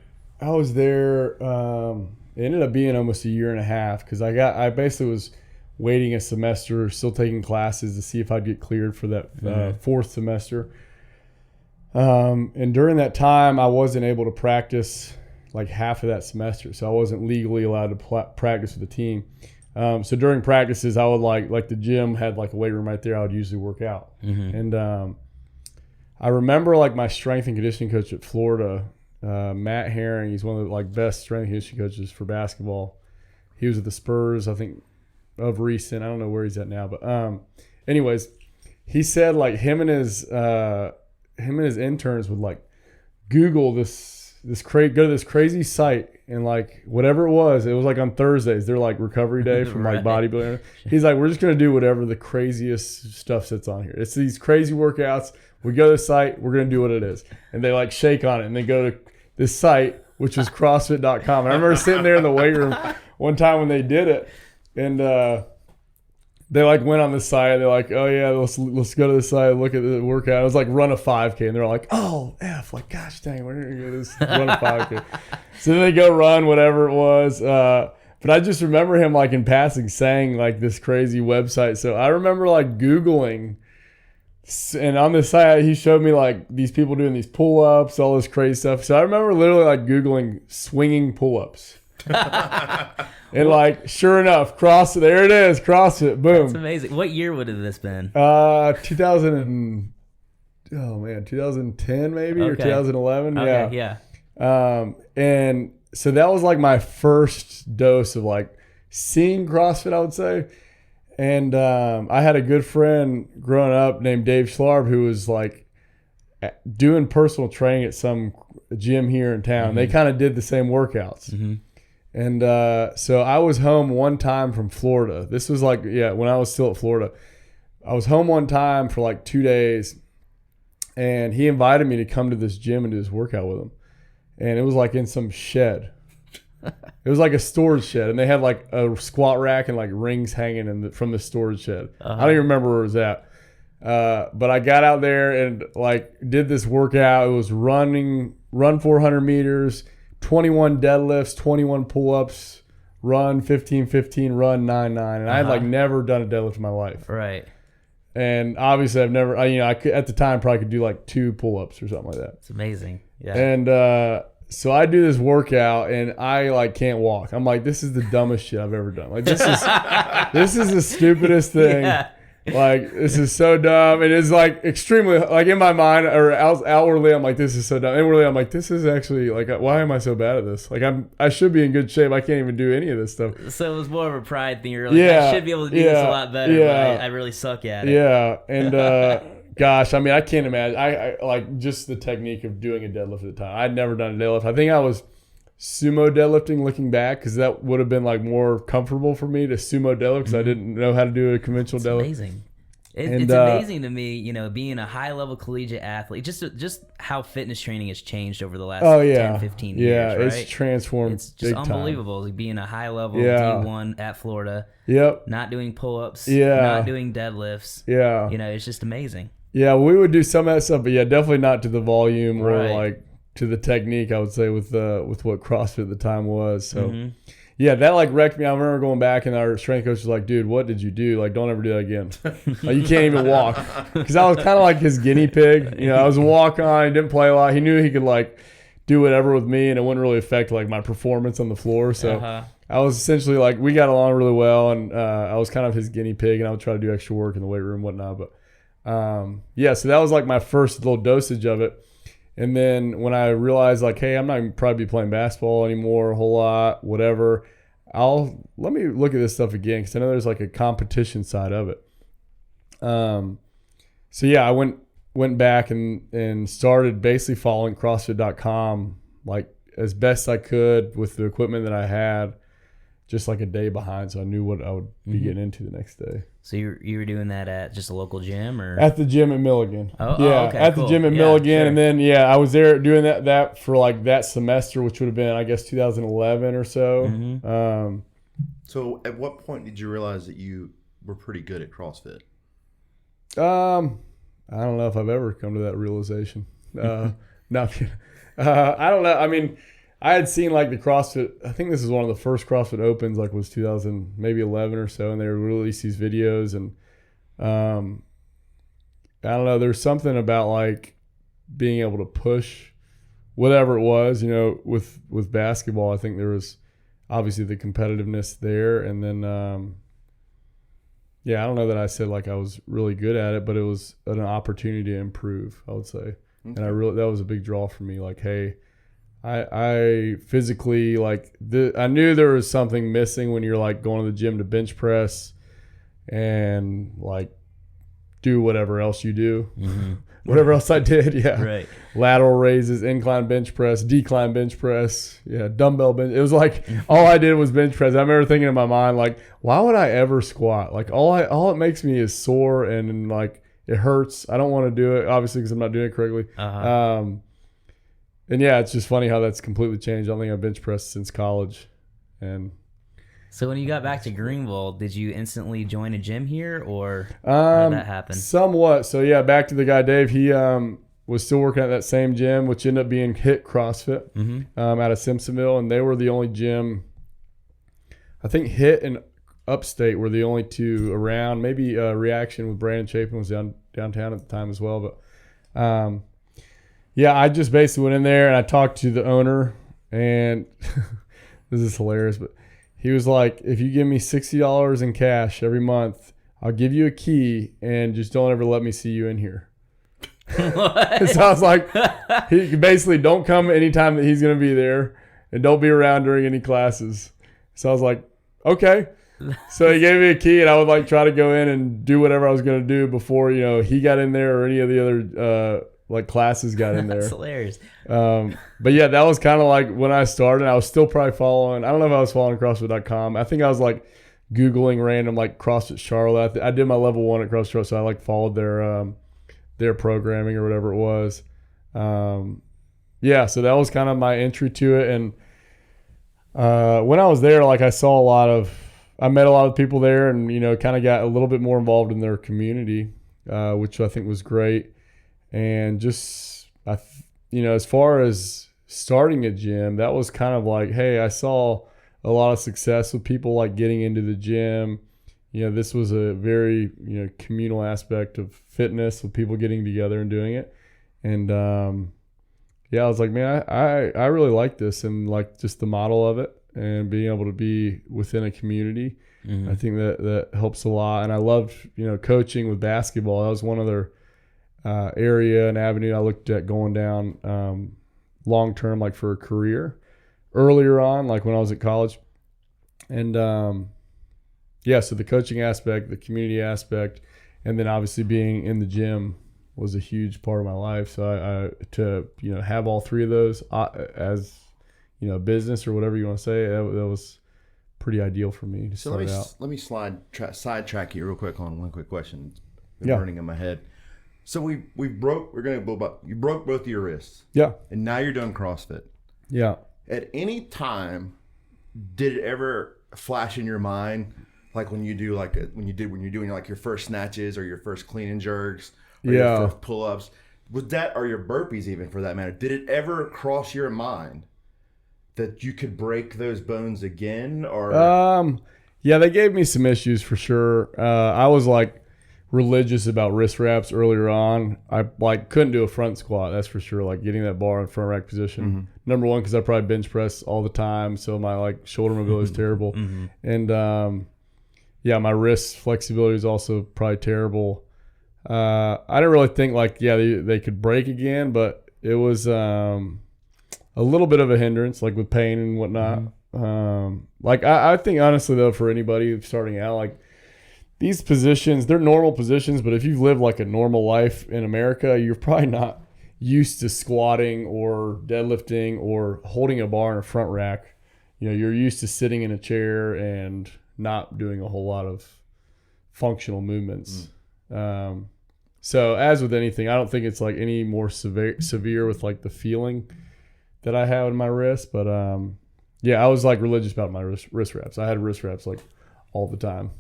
C: It ended up being almost a year and a half because I basically was waiting a semester, still taking classes to see if I'd get cleared for that fourth semester. And during that time, I wasn't able to practice like half of that semester, so I wasn't legally allowed to practice with the team. So during practices, I would like the gym had like a weight room right there. I would usually work out. And I remember like my strength and conditioning coach at Florida, Matt Herring. He's one of the like best strength and conditioning coaches for basketball. He was at the Spurs, I think, of recent. I don't know where he's at now, but anyways, he said like him and his interns would like Google go to this crazy site, and like whatever it was like on Thursdays, they're like recovery day from like bodybuilding. He's like, we're just going to do whatever the craziest stuff sits on here. It's these crazy workouts. We go to the site, we're going to do what it is. And they like shake on it and they go to this site, which was CrossFit.com. And I remember sitting there in the weight room one time when they did it, and they like went on the site. They're like, oh yeah, let's go to the site, look at the workout. It was like run a 5K, and they're like, oh F, like gosh dang, we're gonna go this run a 5K. So then they go run whatever it was. But I just remember him like in passing saying like this crazy website. So I remember like Googling, and on the site he showed me like these people doing these pull-ups, all this crazy stuff. So I remember literally like Googling swinging pull-ups. And like, sure enough, CrossFit, there it is, CrossFit, boom.
A: That's amazing. What year would have this been?
C: 2010 maybe, or 2011.
A: Okay,
C: yeah. And so that was like my first dose of like seeing CrossFit, I would say. And I had a good friend growing up named Dave Schlarb who was like doing personal training at some gym here in town. They kind of did the same workouts. And so I was home one time from Florida. This was like, when I was still at Florida. I was home one time for like 2 days, and he invited me to come to this gym and do this workout with him. And it was like in some shed. It was like a storage shed, and they had like a squat rack and like rings hanging from the storage shed. I don't even remember where it was at. But I got out there and like did this workout. It was run 400 meters, 21 deadlifts, 21 pull-ups, run 15-15, run 9-9, and I had like never done a deadlift in my life.
A: Right.
C: And obviously I've never, I could, at the time probably could do like 2 pull-ups or something like that.
A: It's amazing. Yeah.
C: And so I do this workout and I like can't walk. I'm like, this is the dumbest shit I've ever done. Like this is the stupidest thing.
A: Yeah.
C: Like this is so dumb. It is like extremely, like in my mind or outwardly, I'm like, this is so dumb. Inwardly, I'm like, this is actually like, why am I so bad at this? Like I should be in good shape. I can't even do any of this stuff.
A: So it was more of a pride thing. You're like, I should be able to do this a lot better, but I really suck at it.
C: Yeah. And gosh, I mean, I can't imagine. I like just the technique of doing a deadlift at the time. I'd never done a deadlift. I think I was sumo deadlifting looking back because that would have been like more comfortable for me to sumo deadlift because I didn't know how to do a conventional deadlift.
A: Amazing. It's amazing to me, being a high level collegiate athlete, just how fitness training has changed over the last 10, 15 years.
C: Yeah,
A: right?
C: it's transformed.
A: It's just
C: big
A: unbelievable.
C: time.
A: Like being a high level D1 at Florida.
C: Yep.
A: Not doing pull ups.
C: Yeah.
A: Not doing deadlifts.
C: Yeah.
A: It's just amazing.
C: Yeah, we would do some of that stuff, but yeah, definitely not to the volume or
A: Right.
C: like to the technique. I would say with what CrossFit at the time was. So yeah, that like wrecked me. I remember going back and our strength coach was like, "Dude, what did you do? Like, don't ever do that again. Like, you can't even walk." Because I was kind of like his guinea pig. I was a walk on. He didn't play a lot. He knew he could like do whatever with me, and it wouldn't really affect like my performance on the floor. So I was essentially like, we got along really well, and I was kind of his guinea pig, and I would try to do extra work in the weight room and whatnot. But yeah, so that was like my first little dosage of it. And then when I realized like, hey, I'm not going to probably be playing basketball anymore a whole lot, whatever, let me look at this stuff again because I know there's like a competition side of it. So yeah, I went back and started basically following CrossFit.com like as best I could with the equipment that I had, just like a day behind, so I knew what I would be getting into the next day.
A: So you were doing that at just a local gym, or
C: at the gym at Milligan?
A: Okay,
C: at
A: cool.
C: the gym at Milligan, sure. And then I was there doing that for like that semester, which would have been I guess 2011 or so.
B: So at what point did you realize that you were pretty good at CrossFit?
C: I don't know if I've ever come to that realization. No, I'm kidding. I don't know. I mean, I had seen like the CrossFit, I think this is one of the first CrossFit Opens, like was 2000, maybe 11 or so. And they released these videos and, I don't know, there's something about like being able to push whatever it was, with basketball. I think there was obviously the competitiveness there. And then, I don't know that I said like I was really good at it, but it was an opportunity to improve, I would say. Okay. And that was a big draw for me. Like, hey, I physically I knew there was something missing when you're like going to the gym to bench press and like do whatever else you do, whatever else I did. Yeah.
A: Right.
C: Lateral raises, incline bench press, decline bench press. Yeah. Dumbbell bench. It was like all I did was bench press. I remember thinking in my mind, like, why would I ever squat? Like all it makes me is sore and like it hurts. I don't want to do it obviously because I'm not doing it correctly. And yeah, it's just funny how that's completely changed. I don't think I've bench pressed since college. And
A: so when you got back to Greenville, did you instantly join a gym here, or how did that happen?
C: Somewhat. So yeah, back to the guy Dave. He was still working at that same gym, which ended up being HIT CrossFit out of Simpsonville, and they were the only gym. I think HIT and Upstate were the only two around. Maybe Reaction with Brandon Chapin was downtown at the time as well, but. Yeah, I just basically went in there and I talked to the owner, and this is hilarious, but he was like, if you give me $60 in cash every month, I'll give you a key and just don't ever let me see you in here. What? So I was like, he basically don't come anytime that he's going to be there and don't be around during any classes. So I was like, okay. So he gave me a key and I would like try to go in and do whatever I was going to do before, he got in there or any of the other, like classes got in there.
A: That's hilarious.
C: But yeah, that was kind of like when I started. I was still probably following. I don't know if I was following CrossFit.com. I think I was like Googling random like CrossFit Charlotte. I did my level 1 at CrossFit Charlotte, so I like followed their programming or whatever it was. Yeah, so that was kind of my entry to it. And when I was there, like I met a lot of people there, and kind of got a little bit more involved in their community, which I think was great. And just, as far as starting a gym, that was kind of like, hey, I saw a lot of success with people like getting into the gym. This was a very, communal aspect of fitness with people getting together and doing it. And, I was like, man, I really like this, and like just the model of it and being able to be within a community. I think that helps a lot. And I loved, coaching with basketball. That was one other area and avenue I looked at going down long-term, like for a career earlier on, like when I was at college. And, so the coaching aspect, the community aspect, and then obviously being in the gym was a huge part of my life. So I to have all three of those as business or whatever you want to say, that was pretty ideal for me to start out.
B: Let me sidetrack you real quick on one quick question. It's
C: Yeah.
B: burning in my head. So you broke both of your wrists.
C: Yeah.
B: And now you're doing CrossFit.
C: Yeah.
B: At any time, did it ever flash in your mind, like when you're doing like your first snatches or your first clean and jerks or your first pull-ups, or your burpees even for that matter, did it ever cross your mind that you could break those bones again? Or
C: they gave me some issues for sure. I was like religious about wrist wraps earlier on. I like couldn't do a front squat, that's for sure, like getting that bar in front rack position. Number one, because I probably bench press all the time, so my like shoulder mobility is terrible. And my wrist flexibility is also probably terrible. I didn't really think like they could break again, but it was a little bit of a hindrance, like with pain and whatnot. I think honestly though, for anybody starting out, like these positions, they're normal positions, but if you've lived like a normal life in America, you're probably not used to squatting or deadlifting or holding a bar in a front rack. You're used to sitting in a chair and not doing a whole lot of functional movements. So as with anything, I don't think it's like any more severe with like the feeling that I have in my wrist. But I was like religious about my wrist wraps. I had wrist wraps like all the time.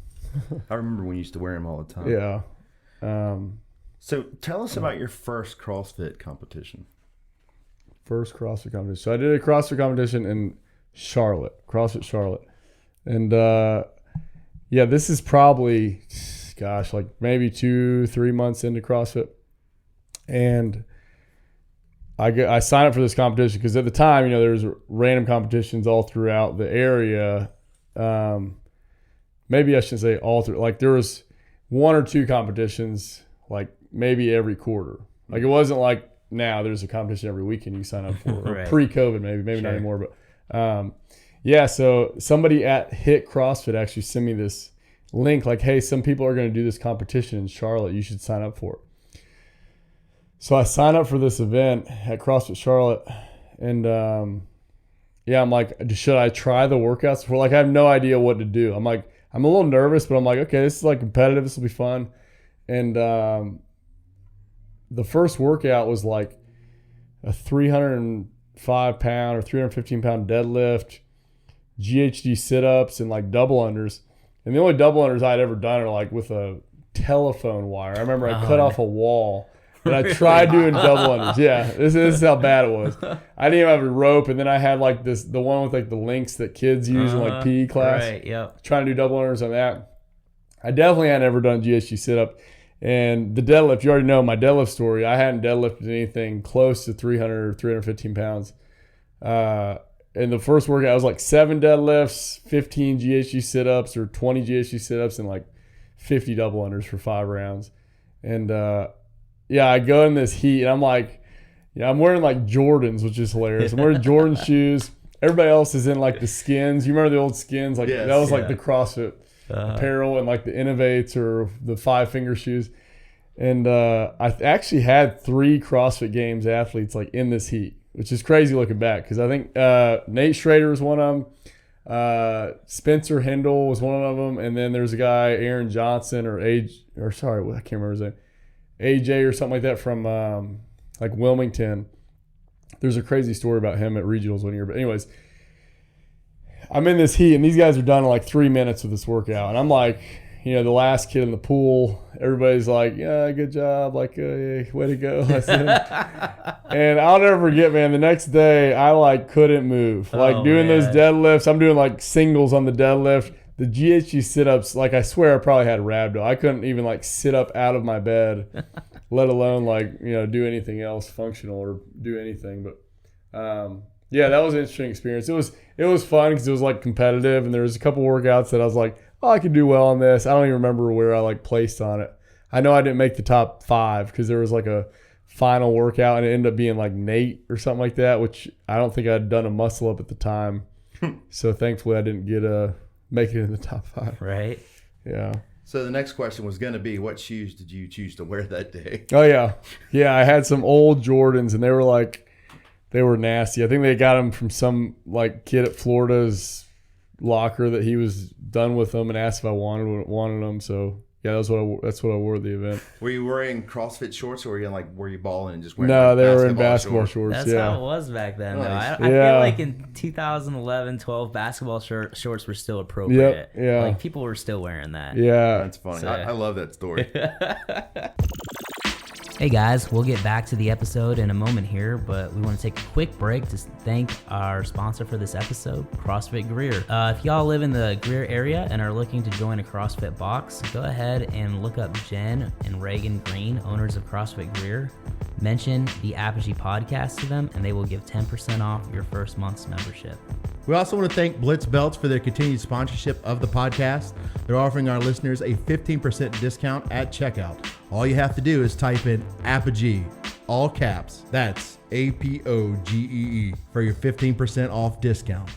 B: I remember when you used to wear them all the time.
C: Yeah.
B: So tell us about your first CrossFit competition.
C: First CrossFit competition. So I did a CrossFit competition in Charlotte, CrossFit Charlotte. And this is probably, like maybe 2-3 months into CrossFit. And I signed up for this competition because at the time, there was random competitions all throughout the area. Maybe I shouldn't say all through. Like there was 1 or 2 competitions, like maybe every quarter. Like it wasn't like now there's a competition every weekend you sign up for. Right. Pre-COVID, maybe not anymore. But so somebody at Hit CrossFit actually sent me this link like, hey, some people are going to do this competition in Charlotte. You should sign up for it. So I signed up for this event at CrossFit Charlotte, and I'm like, should I try the workouts before? Like I have no idea what to do. I'm a little nervous, but I'm like, okay, this is like competitive. This will be fun. And the first workout was like a 305 pound or 315 pound deadlift, GHD sit-ups, and like double unders. And the only double unders I'd ever done are like with a telephone wire. I remember I cut off a wall. And I tried doing double unders. Yeah, this is how bad it was. I didn't even have a rope, and then I had like the one with like the links that kids use in like PE class.
A: Right, yep.
C: Trying to do double unders on that. I definitely had never done GHD sit-up. And the deadlift, you already know my deadlift story. I hadn't deadlifted anything close to 300 or 315 pounds. In the first workout, I was like 7 deadlifts, 15 GHD sit-ups or 20 GHD sit-ups, and like 50 double unders for 5 rounds. And I go in this heat, and I'm like, I'm wearing like Jordans, which is hilarious. I'm wearing Jordan shoes. Everybody else is in like the Skins. You remember the old Skins? Like that was like the CrossFit apparel, and like the Innovates or the 5-finger shoes. And I actually had 3 CrossFit Games athletes like in this heat, which is crazy looking back, because I think Nate Schrader was one of them. Spencer Hindle was one of them, and then there's a guy, Aaron Johnson, I can't remember his name. AJ or something like that from like Wilmington. There's a crazy story about him at regionals one year. But anyways, I'm in this heat, and these guys are done in like 3 minutes with this workout. And I'm like, the last kid in the pool, everybody's like, yeah, good job. Like, way to go. And I'll never forget, man, the next day I like couldn't move. Like doing those deadlifts. I'm doing like singles on the deadlift. The GHG sit-ups, like I swear I probably had rhabdo. I couldn't even like sit up out of my bed, let alone like, do anything else functional or do anything. But yeah, that was an interesting experience. It was fun because it was like competitive, and there was a couple workouts that I was like, oh, I could do well on this. I don't even remember where I like placed on it. I know I didn't make the top 5 because there was like a final workout and it ended up being like Nate or something like that, which I don't think I'd done a muscle up at the time. So thankfully I didn't make it in the top 5.
A: Right.
C: Yeah.
B: So the next question was going to be, what shoes did you choose to wear that day?
C: Oh yeah. Yeah. I had some old Jordans and they were nasty. I think they got them from some like kid at Florida's locker that he was done with them and asked if I wanted them. So yeah, that's what I wore at the event.
B: Were you wearing CrossFit shorts, or were you balling and just wearing?
C: No, they were in basketball shorts.
A: That's
C: yeah.
A: how it was back then.
B: Nice.
A: Though. I feel like in 2011, 12, basketball shorts were still appropriate.
C: Yep, yeah.
A: Like people were still wearing that.
C: Yeah,
B: that's funny.
A: So,
B: I love that story.
A: Hey guys, we'll get back to the episode in a moment here, but we want to take a quick break to thank our sponsor for this episode, CrossFit Greer. If y'all live in the Greer area and are looking to join a CrossFit box, go ahead and look up Jen and Reagan Green, owners of CrossFit Greer. Mention the Apogee Podcast to them, and they will give 10% off your first month's membership.
D: We also want to thank Blitz Belts for their continued sponsorship of the podcast. They're offering our listeners a 15% discount at checkout. All you have to do is type in Apogee, all caps. That's APOGEE for your 15% off discount.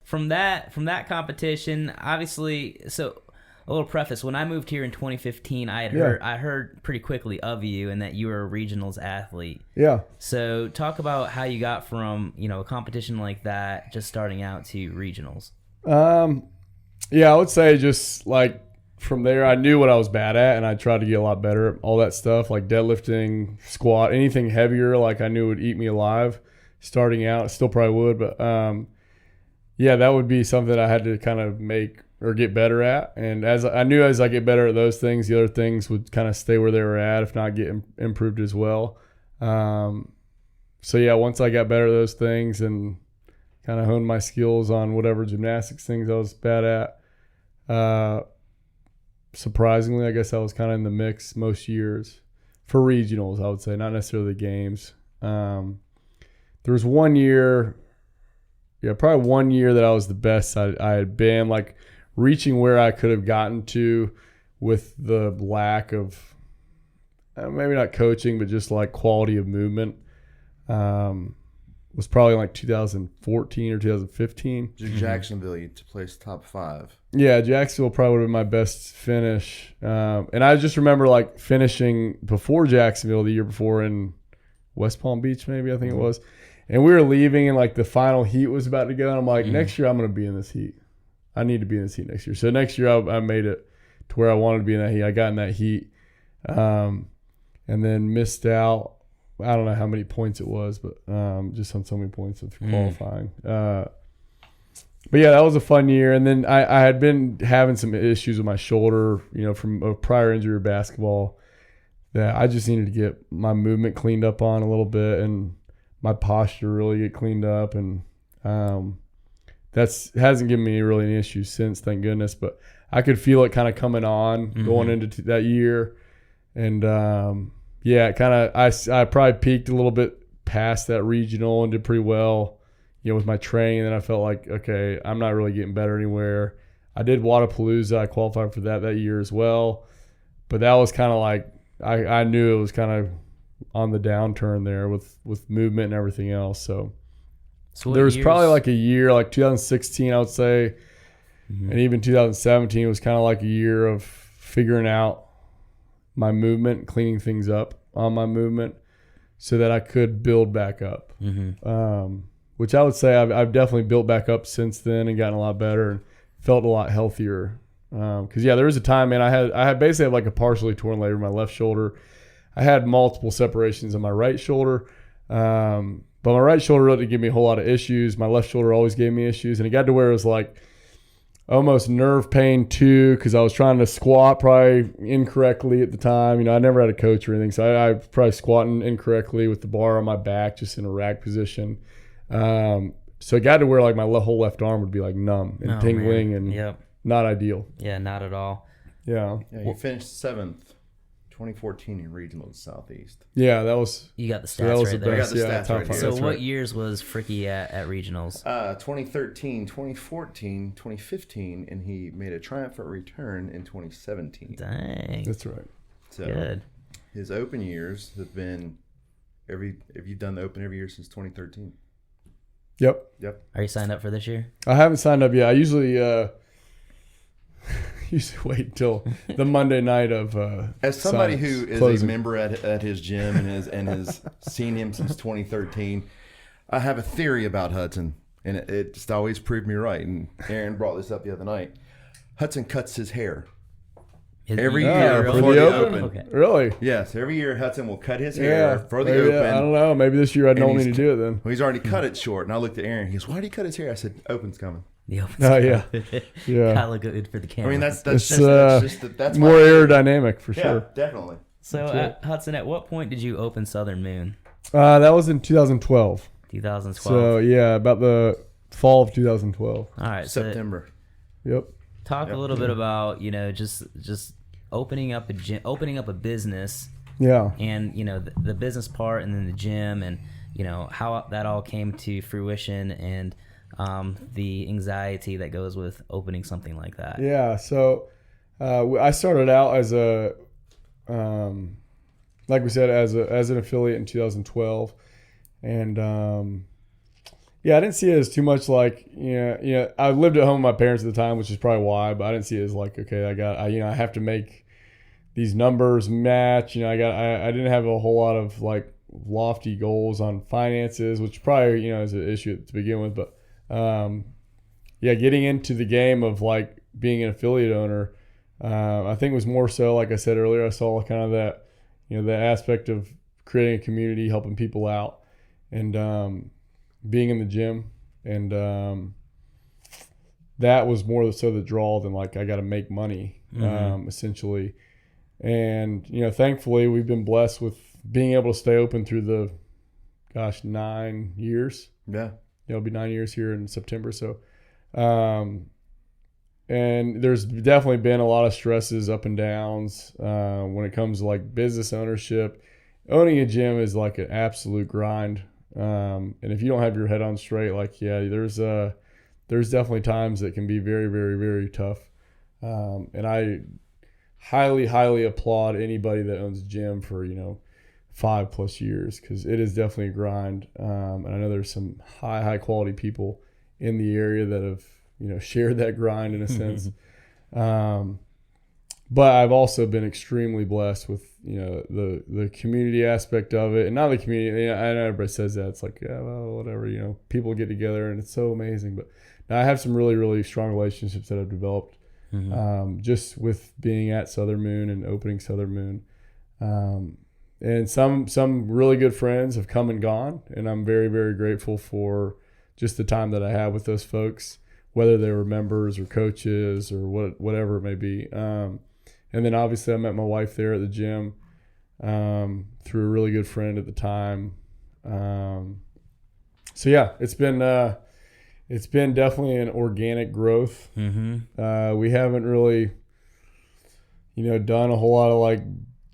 A: From that competition, obviously, so a little preface. When I moved here in 2015, I heard pretty quickly of you and that you were a regionals athlete.
C: Yeah.
A: So talk about how you got from, a competition like that, just starting out, to regionals.
C: Yeah, I would say just like from there, I knew what I was bad at, and I tried to get a lot better at all that stuff, like deadlifting, squat, anything heavier, like I knew would eat me alive starting out. Still probably would, but yeah, that would be something I had to kind of make or get better at. And as I get better at those things, the other things would kind of stay where they were at, if not get improved as well. So yeah, once I got better at those things and kind of honed my skills on whatever gymnastics things I was bad at, surprisingly, I guess I was kind of in the mix most years for regionals, I would say, not necessarily the games. There was one year, probably 1 year that I was the best I had been, like reaching where I could have gotten to with the lack of, maybe not coaching, but just like quality of movement. Was probably like 2014 or 2015.
B: Jacksonville, you placed top 5.
C: Yeah, Jacksonville probably would have been my best finish. And I just remember like finishing before Jacksonville the year before in West Palm Beach, maybe, I think it was. And we were leaving and like the final heat was about to go. And I'm like, next year I'm going to be in this heat. I need to be in this heat next year. So next year I made it to where I wanted to be in that heat. I got in that heat and then missed out. I don't know how many points it was, but just on so many points of qualifying. But yeah, that was a fun year. And then I had been having some issues with my shoulder, from a prior injury of basketball, that I just needed to get my movement cleaned up on a little bit and my posture really get cleaned up. And hasn't given me really any issues since, thank goodness. But I could feel it kind of coming on going into that year. And yeah, I probably peaked a little bit past that regional and did pretty well, with my training. And then I felt like, okay, I'm not really getting better anywhere. I did Wadapalooza. I qualified for that year as well. But that was kind of like, I knew it was kind of on the downturn there with movement and everything else. So there was probably like a year, like 2016, I would say, and even 2017 was kind of like a year of figuring out my movement, cleaning things up on my movement so that I could build back up, which I would say I've definitely built back up since then and gotten a lot better and felt a lot healthier. Because, there was a time, man, I had basically like a partially torn labrum in my left shoulder. I had multiple separations on my right shoulder, but my right shoulder really didn't give me a whole lot of issues. My left shoulder always gave me issues, and it got to where it was like almost nerve pain too, because I was trying to squat probably incorrectly at the time. You know, I never had a coach or anything, so I was probably squatting incorrectly with the bar on my back, just in a rack position. So it got to where like my whole left arm would be like numb and tingling, and not ideal.
A: Yeah, not at all.
C: Yeah.
B: You finished 7th, 2014 in regionals Southeast.
C: Yeah, that was.
A: You got the stats right there.
B: I got the stats right here.
A: So what years was Fricke at regionals?
B: 2013, 2014, 2015, and he made a triumphant return in 2017.
A: Dang.
C: That's right.
B: So
A: good.
B: His open years have been have you done the open every year since 2013?
C: Yep.
A: Are you signed up for this year?
C: I haven't signed up yet. I usually wait until the Monday night of
B: as somebody who is
C: closing.
B: a member at his gym and has seen him since 2013, I have a theory about Hudson, and it just always proved me right. And Aaron brought this up the other night. Hudson cuts his hair every year before the open.
A: Okay.
C: Really?
B: Yes, every year Hudson will cut his hair for the
C: maybe,
B: open.
C: I don't know. Maybe this year I don't need to do it then.
B: Well, he's already cut it short, and I looked at Aaron. He goes, "Why did he cut his hair?" I said, "Open's coming."
A: The open.
C: Oh yeah, yeah.
A: Gotta look good for the camera.
B: I mean, that's
C: that's more aerodynamic for sure.
B: Yeah, definitely.
A: So Hudson, at what point did you open Southern Moon?
C: That was in 2012.
A: 2012.
C: So yeah, about the fall of 2012.
A: All right,
B: September.
C: Yep.
A: Talk a little bit about just opening up a gym, opening up a business.
C: Yeah.
A: And the business part, and then the gym, and how that all came to fruition, and the anxiety that goes with opening something like that.
C: Yeah. So I started out as a like we said, as an affiliate in 2012, and I didn't see it as too much like I lived at home with my parents at the time, which is probably why, but I didn't see it as like, okay, I have to make these numbers match. I didn't have a whole lot of like lofty goals on finances, which probably is an issue to begin with, but getting into the game of like being an affiliate owner, I think it was more so, like I said earlier, I saw kind of that the aspect of creating a community, helping people out, and being in the gym, and that was more so the draw than like I got to make money, essentially. And thankfully we've been blessed with being able to stay open through the 9 years.
B: Yeah,
C: it'll be 9 years here in September. So and there's definitely been a lot of stresses, up and downs, when it comes to like business ownership. Owning a gym is like an absolute grind. And if you don't have your head on straight, like, there's definitely times that can be very, very, very tough. And I highly, highly applaud anybody that owns a gym for, 5+ years, because it is definitely a grind. And I know there's some high quality people in the area that have, shared that grind in a sense. But I've also been extremely blessed with, the community aspect of it, and not the community. I know everybody says that. It's like, yeah, well, whatever, people get together and it's so amazing. But now I have some really, really strong relationships that I've developed, just with being at Southern Moon and opening Southern Moon. And some really good friends have come and gone, and I'm very, very grateful for just the time that I have with those folks, whether they were members or coaches or whatever it may be. And then obviously I met my wife there at the gym, through a really good friend at the time. So yeah, it's been definitely an organic growth. We haven't really, done a whole lot of like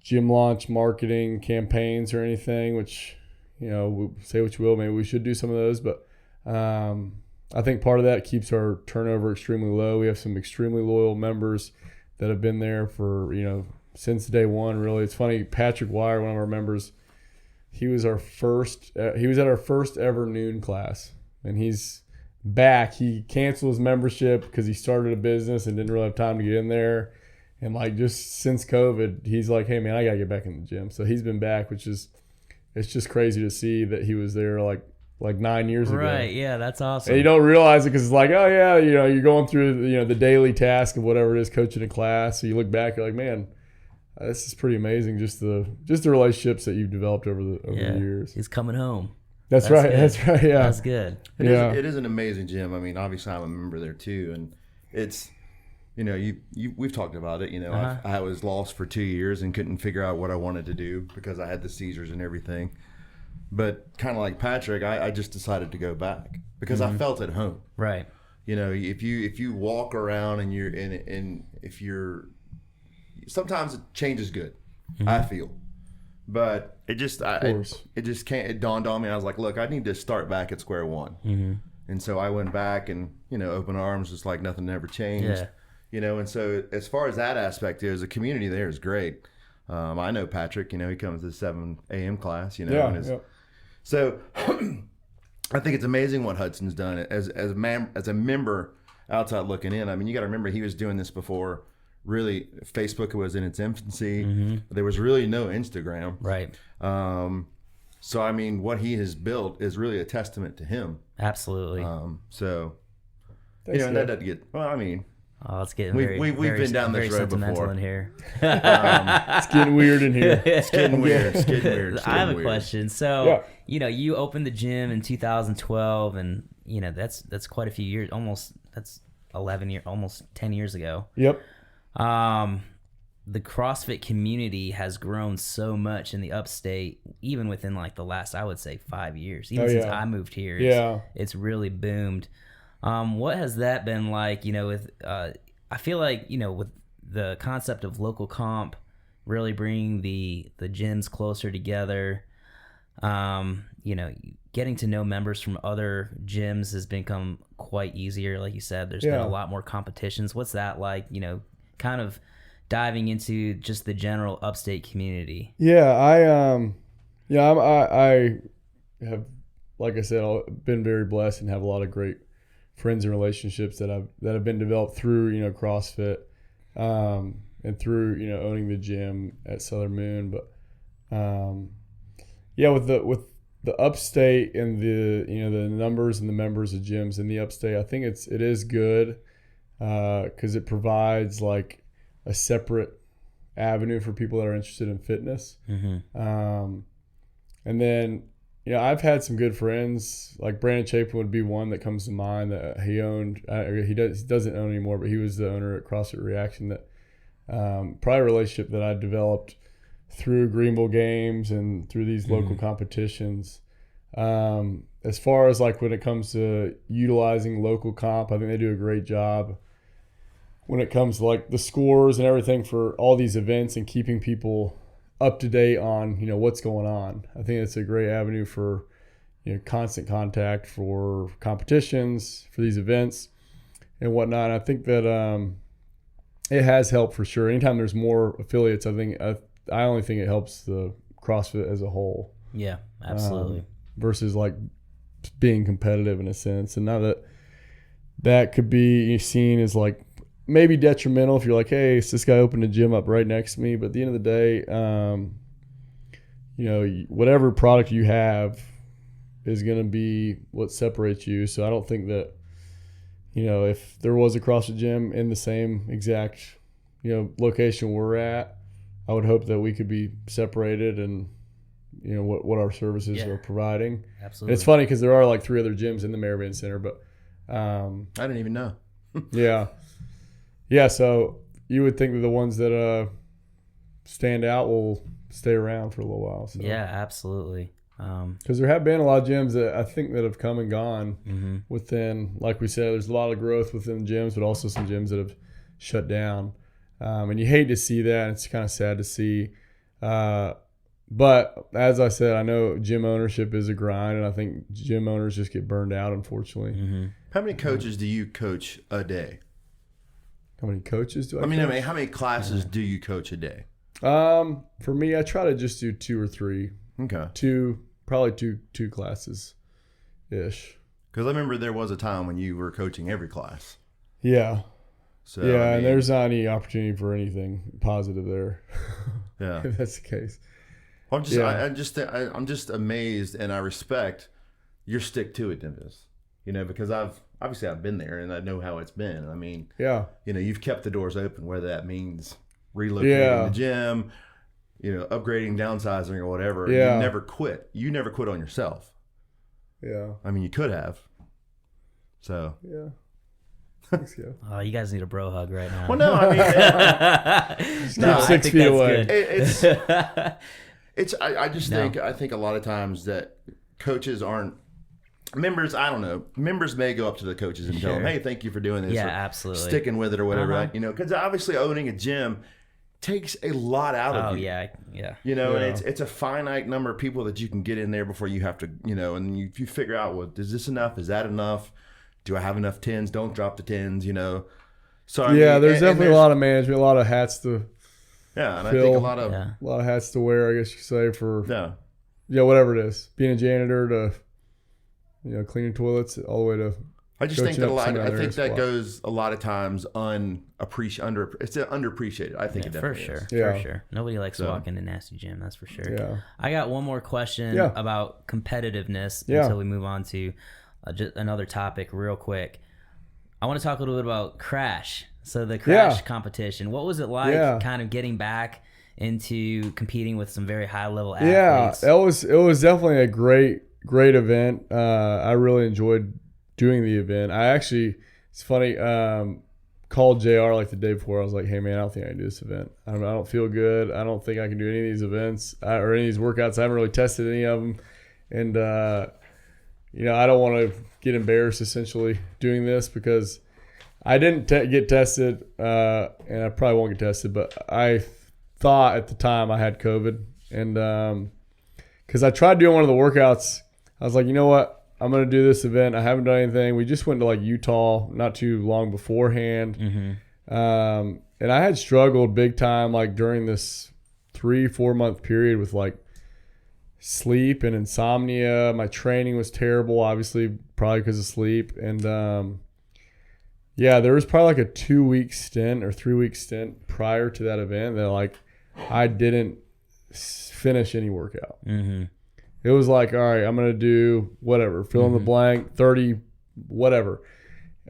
C: gym launch marketing campaigns or anything, which, say what you will, maybe we should do some of those, but I think part of that keeps our turnover extremely low. We have some extremely loyal members that have been there for, since day one, really. It's funny, Patrick Wire, one of our members, he was at our first ever noon class, and he's back. He canceled his membership because he started a business and didn't really have time to get in there. And like, just since COVID, he's like, hey man, I gotta get back in the gym. So he's been back, it's just crazy to see that he was there like 9 years ago.
A: Right, yeah, that's awesome.
C: And you don't realize it because it's like, oh yeah, you're going through the daily task of whatever it is, coaching a class. So you look back, you're like, man, this is pretty amazing. Just the relationships that you've developed over the years.
A: He's coming home.
C: That's right.
A: Good.
C: That's right. Yeah,
A: that's good.
B: It is an amazing gym. I mean, obviously I'm a member there too, and it's, we've talked about it. I was lost for 2 years and couldn't figure out what I wanted to do because I had the seizures and everything. But kind of like Patrick, I just decided to go back because I felt at home.
A: Right.
B: If you walk around and sometimes change is good, I feel. But it just it dawned on me. I was like, look, I need to start back at square one. Mm-hmm. And so I went back and, open arms, just like nothing ever changed. Yeah. And so as far as that aspect is, the community there is great. I know Patrick, he comes to the 7 a.m. class, So I think it's amazing what Hudson's done as a member outside looking in. I mean, you got to remember he was doing this before really Facebook was in its infancy. Mm-hmm. There was really no Instagram.
A: Right.
B: So, I mean, what he has built is really a testament to him.
A: Absolutely.
B: So, and that doesn't get, well, I mean,
A: it's getting
B: we've been down this road before.
A: In here.
C: It's getting weird in here.
B: It's getting weird.
A: I have a question. So, you opened the gym in 2012, and that's quite a few years. That's 11 years, almost 10 years ago.
C: Yep.
A: The CrossFit community has grown so much in the Upstate, even within like the last, I would say, 5 years. Even since I moved here, it's really boomed. What has that been like? With I feel like with the concept of local comp, really bringing the gyms closer together. Getting to know members from other gyms has become quite easier. Like you said, there's been a lot more competitions. What's that like? Kind of diving into just the general Upstate community.
C: Yeah, I have, like I said, been very blessed and have a lot of great friends and relationships that have been developed through CrossFit, and through owning the gym at Southern Moon. But with the Upstate and the the numbers and the members of gyms in the Upstate, I think it is good because it provides like a separate avenue for people that are interested in fitness. Mm-hmm. And then I've had some good friends, like Brandon Chapin would be one that comes to mind that he owned. He doesn't own anymore, but he was the owner at CrossFit Reaction. That probably a relationship that I developed through Greenville games and through these local competitions. As far as like when it comes to utilizing local comp, I think they do a great job when it comes to like the scores and everything for all these events and keeping people up to date on what's going on. I think it's a great avenue for constant contact for competitions, for these events and whatnot. I think that it has helped for sure. Anytime there's more affiliates, I only think it helps the CrossFit as a whole.
A: Yeah, absolutely.
C: Versus like being competitive in a sense. And now that could be seen as like maybe detrimental if you're like, hey, so this guy opened a gym up right next to me. But at the end of the day, whatever product you have is going to be what separates you. So I don't think that, if there was a CrossFit gym in the same exact, location we're at, I would hope that we could be separated and, what our services are providing.
A: Absolutely.
C: And it's funny because there are like 3 other gyms in the Meridian Center, but
B: I didn't even know.
C: Yeah, so you would think that the ones that stand out will stay around for a little while. So.
A: Yeah, absolutely.
C: Because there have been a lot of gyms that I think that have come and gone within, like we said, there's a lot of growth within gyms, but also some gyms that have shut down. And you hate to see that. It's kind of sad to see. But as I said, I know gym ownership is a grind, and I think gym owners just get burned out, unfortunately.
A: Mm-hmm.
B: How many coaches do you coach a day?
C: How many coaches do I
B: coach?
C: I mean,
B: how many classes do you coach a day?
C: For me, I try to just do 2 or 3.
B: Okay.
C: Probably two classes ish.
B: Because I remember there was a time when you were coaching every class.
C: Yeah.
B: So
C: and there's not any opportunity for anything positive there.
B: Yeah.
C: If that's the case.
B: Well, I'm just amazed, and I respect your stick to itiveness. Because I've been there and I know how it's been. I mean, you've kept the doors open, whether that means relocating the gym, upgrading, downsizing, or whatever.
C: Yeah.
B: You never quit. You never quit on yourself.
C: Yeah.
B: I mean, you could have. So.
C: Yeah. Let's go.
A: Oh, you guys need a bro hug right now.
B: Well, no, I mean,
C: No,
A: I
C: 6
A: think
C: feet
A: that's
C: away.
A: good.
B: I just think a lot of times that coaches aren't members. I don't know. Members may go up to the coaches and tell them, "Hey, thank you for doing this."
A: Yeah,
B: or
A: absolutely.
B: sticking with it or whatever. Like, because obviously owning a gym takes a lot out of you.
A: Yeah.
B: And it's a finite number of people that you can get in there before you have to, and you figure out, well, is this enough? Is that enough? Do I have enough tens? Don't drop the tens, So I mean,
C: there's definitely a lot of management, a lot of hats to
B: and I
C: fill,
B: think a lot of
C: hats to wear, I guess you could say, for
B: yeah,
C: whatever it is, being a janitor to cleaning toilets, all the way to.
B: I just think that I think that
C: well.
B: goes a lot of times it's underappreciated. I think it
A: for
B: definitely
A: sure.
B: is.
C: Yeah.
A: For sure. Nobody likes walking in a nasty gym, that's for sure.
C: Yeah.
A: I got one more question
C: Yeah.
A: about competitiveness
C: Yeah.
A: until we move on to just another topic real quick. I want to talk a little bit about Crash. So the Crash competition, what was it like kind of getting back into competing with some very high level athletes?
C: Yeah, it was definitely a great event. I really enjoyed doing the event. It's funny, called JR like the day before. I was like, hey man, I don't think I can do this event. I don't feel good. I don't think I can do any of these events or any of these workouts. I haven't really tested any of them. And, I don't want to get embarrassed essentially doing this because I didn't get tested, and I probably won't get tested, but I thought at the time I had COVID. And because I tried doing one of the workouts, I was like, you know what? I'm going to do this event. I haven't done anything. We just went to like Utah not too long beforehand.
A: Mm-hmm.
C: And I had struggled big time like during this 3-4 month period with like sleep and insomnia. My training was terrible, obviously, probably because of sleep. And there was probably like a 2-week stint or 3-week stint prior to that event that like I didn't finish any workout.
A: Mm-hmm.
C: It was like, all right, I'm going to do whatever, fill in the blank, 30, whatever.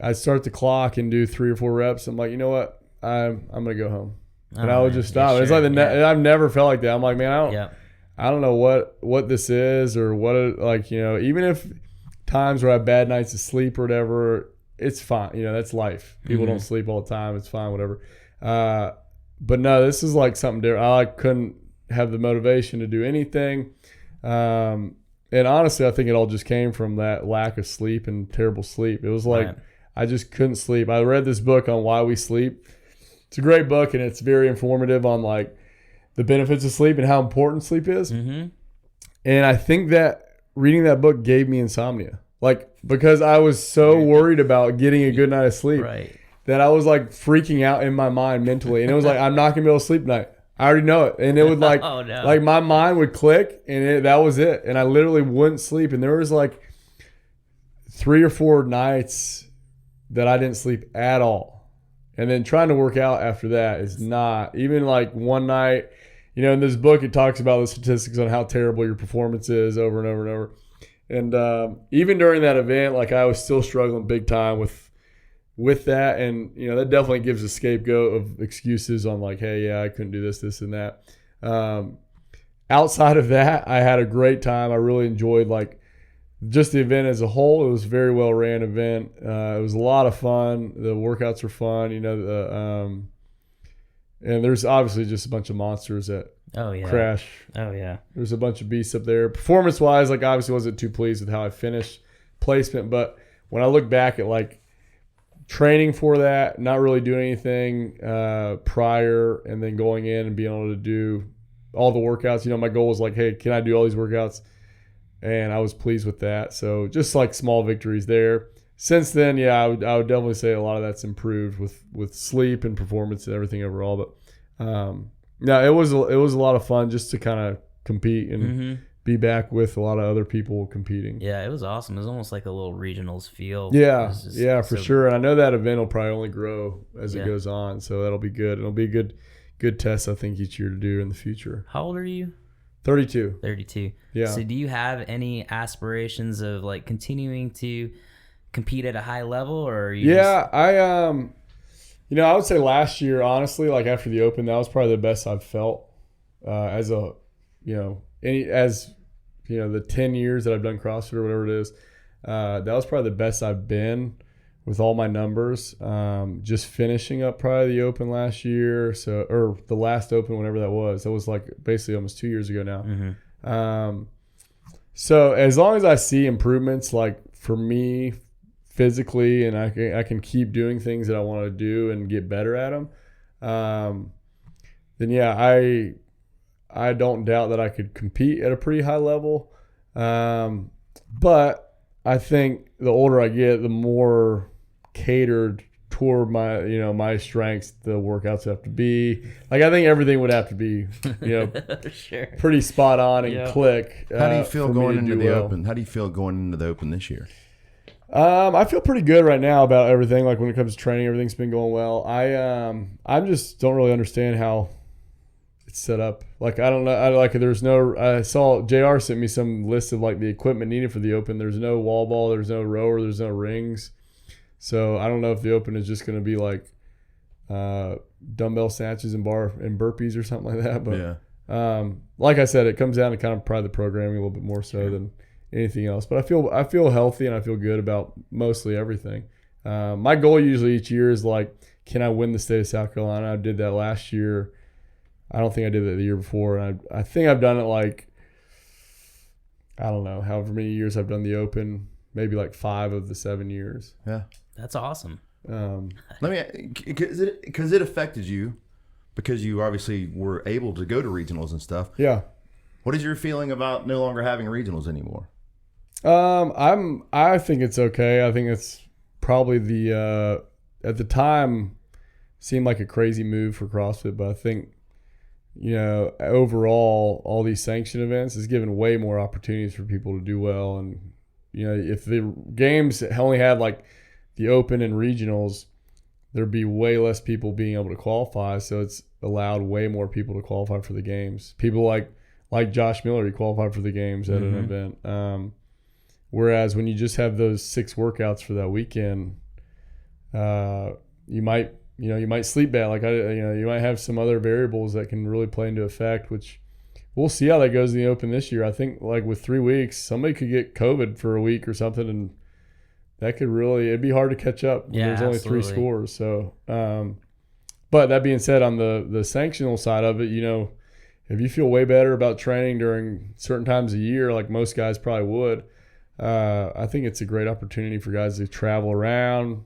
C: I start the clock and do 3 or 4 reps. I'm like, you know what? I'm going to go home. And I would just stop.
A: Sure.
C: It's like I've never felt like that. I'm like, man, I don't know what this is or what it, even if times where I have bad nights of sleep or whatever, it's fine. That's life. People don't sleep all the time. It's fine, whatever. But no, this is like something different. I couldn't have the motivation to do anything. And honestly, I think it all just came from that lack of sleep and terrible sleep. It was like I just couldn't sleep. I read this book on why we sleep. It's a great book, and it's very informative on like the benefits of sleep and how important sleep is. Mm-hmm. And I think that reading that book gave me insomnia, like because I was so worried about getting a good night of sleep that I was like freaking out in my mind mentally, and it was like I'm not gonna be able to sleep tonight. I already know it. And it would like, like my mind would click and that was it. And I literally wouldn't sleep. And there was like 3 or 4 nights that I didn't sleep at all. And then trying to work out after that is not even like one night, in this book, it talks about the statistics on how terrible your performance is over and over and over. And even during that event, like I was still struggling big time with that, and that definitely gives a scapegoat of excuses on like, hey, I couldn't do this and that. Outside of that, I had a great time. I really enjoyed like just the event as a whole. It was a very well ran event. It was a lot of fun. The workouts were fun. And there's obviously just a bunch of monsters at Crash.
A: Oh yeah.
C: There's a bunch of beasts up there. Performance wise, like obviously wasn't too pleased with how I finished placement, but when I look back at like training for that, not really doing anything prior, and then going in and being able to do all the workouts. My goal was like, hey, can I do all these workouts? And I was pleased with that. So just like small victories there. Since then, I would definitely say a lot of that's improved with sleep and performance and everything overall. But it was a lot of fun just to kind of compete and be back with a lot of other people competing.
A: Yeah, it was awesome. It was almost like a little regionals feel.
C: Yeah, for sure. And I know that event will probably only grow as it goes on, so that'll be good. It'll be a good test, I think, each year to do in the future.
A: How old are you?
C: 32.
A: 32.
C: Yeah.
A: So do you have any aspirations of like continuing to compete at a high level, or are you
C: I would say last year, honestly, like after the Open, that was probably the best I've felt as a, the 10 years that I've done CrossFit or whatever it is. That was probably the best I've been with all my numbers. Just finishing up probably the Open last year, or the last Open, whenever that was. That was like basically almost 2 years ago now.
A: Mm-hmm.
C: So as long as I see improvements, like for me physically, and I can keep doing things that I want to do and get better at them, then yeah, I don't doubt that I could compete at a pretty high level. But I think the older I get, the more catered toward my strengths the workouts have to be. Like I think everything would have to be,
A: Sure.
C: pretty spot on and click.
B: How do you feel going into the
C: well.
B: Open? How do you feel going into the Open this year?
C: I feel pretty good right now about everything. Like when it comes to training, everything's been going well. I just don't really understand how it's set up. Like I don't know. I saw JR sent me some list of like the equipment needed for the Open. There's no wall ball. There's no rower. There's no rings. So I don't know if the Open is just going to be like dumbbell snatches and burpees or something like that. But like I said, it comes down to kind of probably the programming a little bit more so than anything else. But I feel healthy and I feel good about mostly everything. My goal usually each year is like, can I win the state of South Carolina? I did that last year. I don't think I did that the year before. And I think I've done it like, I don't know, however many years I've done the Open, maybe like 5 of the 7 years.
B: Yeah.
A: That's awesome.
B: Because it affected you because you obviously were able to go to regionals and stuff.
C: Yeah.
B: What is your feeling about no longer having regionals anymore?
C: I think it's okay. I think it's probably at the time seemed like a crazy move for CrossFit, but I think, overall, all these sanction events has given way more opportunities for people to do well. And, if the games only had like the Open and regionals, there'd be way less people being able to qualify. So it's allowed way more people to qualify for the games. People like Josh Miller, he qualified for the games at an event. Whereas when you just have those 6 workouts for that weekend, you might sleep bad. Like you might have some other variables that can really play into effect, which we'll see how that goes in the Open this year. I think like with 3 weeks, somebody could get COVID for a week or something, and that could it'd be hard to catch up when there's only 3 scores. So, but that being said, on the sanctional side of it, if you feel way better about training during certain times of year, like most guys probably would, I think it's a great opportunity for guys to travel around.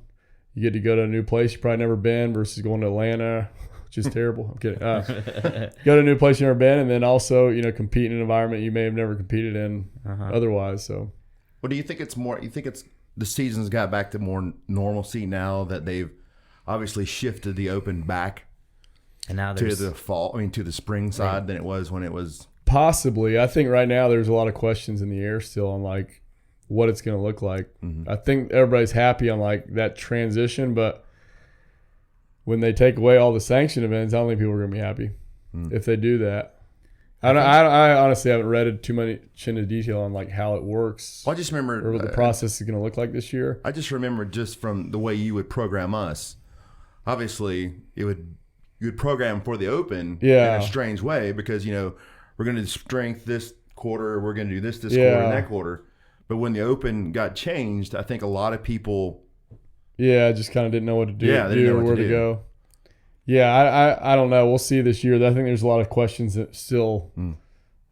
C: You get to go to a new place you've probably never been versus going to Atlanta, which is terrible. I'm kidding. Go to a new place you've never been, and then also, compete in an environment you may have never competed in otherwise. So,
B: what do you think it's more? You think it's the season's got back to more normalcy now that they've obviously shifted the Open back
A: and now
B: to the fall? I mean, to the spring side than it was when it was.
C: Possibly. I think right now there's a lot of questions in the air still on like what it's going to look like. I think everybody's happy on like that transition, but when they take away all the sanction events, I don't think people are going to be happy if they do that. I honestly haven't read it too much into detail on like how it works.
B: Well, I just remember
C: or what the process is going to look like this year.
B: I just remember just from the way you would program us. Obviously, you would program for the Open in a strange way because we're going to do strength this quarter, we're going to do this quarter and that quarter. But when the Open got changed, I think a lot of people
C: just kind of didn't know what to do,
B: they didn't know
C: where to go. Yeah, I don't know. We'll see this year. I think there's a lot of questions that still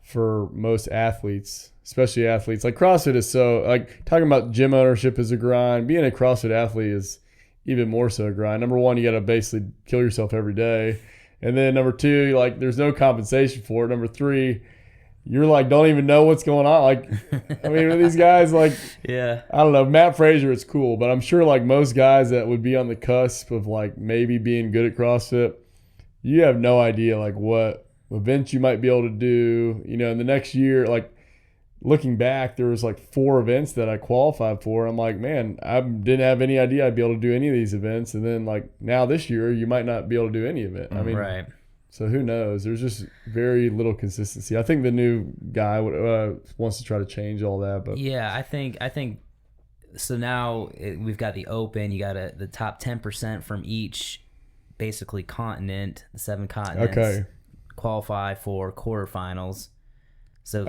C: for most athletes, especially athletes. Like CrossFit is so, like talking about gym ownership is a grind. Being a CrossFit athlete is even more so a grind. Number one, you got to basically kill yourself every day. And then number two, like there's no compensation for it. Number three, you're like, don't even know what's going on. Like, I mean, with these guys, like, I don't know. Matt Frazier, it's cool, but I'm sure like most guys that would be on the cusp of like maybe being good at CrossFit, you have no idea like what events you might be able to do. In the next year, like looking back, there was like 4 events that I qualified for. I'm like, man, I didn't have any idea I'd be able to do any of these events. And then like now this year, you might not be able to do any of it. I mean,
A: right.
C: So who knows? There's just very little consistency. I think the new guy wants to try to change all that. But
A: yeah, I think so. Now we've got the Open. You got the top 10% from each basically continent, the 7 continents, qualify for quarterfinals. So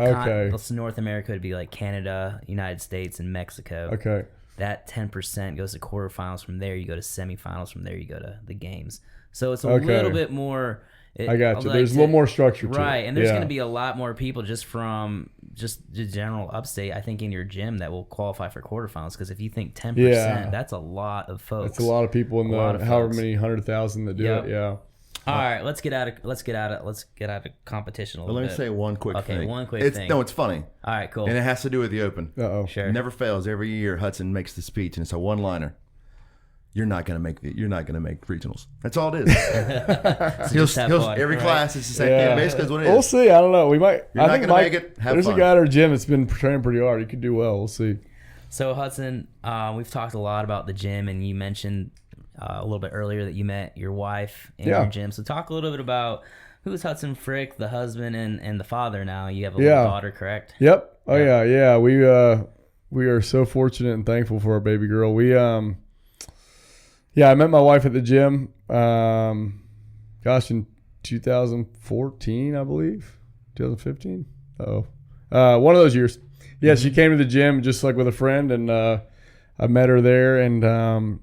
A: North America would be like Canada, United States, and Mexico.
C: Okay.
A: that 10% goes to quarterfinals. From there, you go to semifinals. From there, you go to the games. So it's a little bit more.
C: I got you. There's a little more structure to it.
A: Right, and there's going to be a lot more people just from the general Upstate, I think, in your gym that will qualify for quarterfinals. Because if you think 10%, that's a lot of folks.
C: That's a lot of people in the however many 100,000 that do it. Yeah.
A: All right, let's get out of competition a little bit.
B: Let me say one quick thing.
A: Okay, one quick thing.
B: No, it's funny.
A: All right, cool.
B: And it has to do with the Open.
A: Sure.
B: It never fails. Every year, Hudson makes the speech, and it's a one-liner. You're not gonna make regionals. That's all it is. Every class is the same thing. Basically, is what it is.
C: We'll see. I don't know. We might.
B: You're not gonna make it.
C: There's a guy at our gym that's been training pretty hard. He could do well. We'll see.
A: So Hudson, we've talked a lot about the gym, and you mentioned a little bit earlier that you met your wife in your gym. So talk a little bit about who's Hudson Fricke, the husband and the father. Now you have a little daughter, correct?
C: Yep. Oh yeah. We are so fortunate and thankful for our baby girl. I met my wife at the gym, in 2014, I believe. 2015? One of those years. Yeah, she came to the gym just like with a friend, and I met her there. And,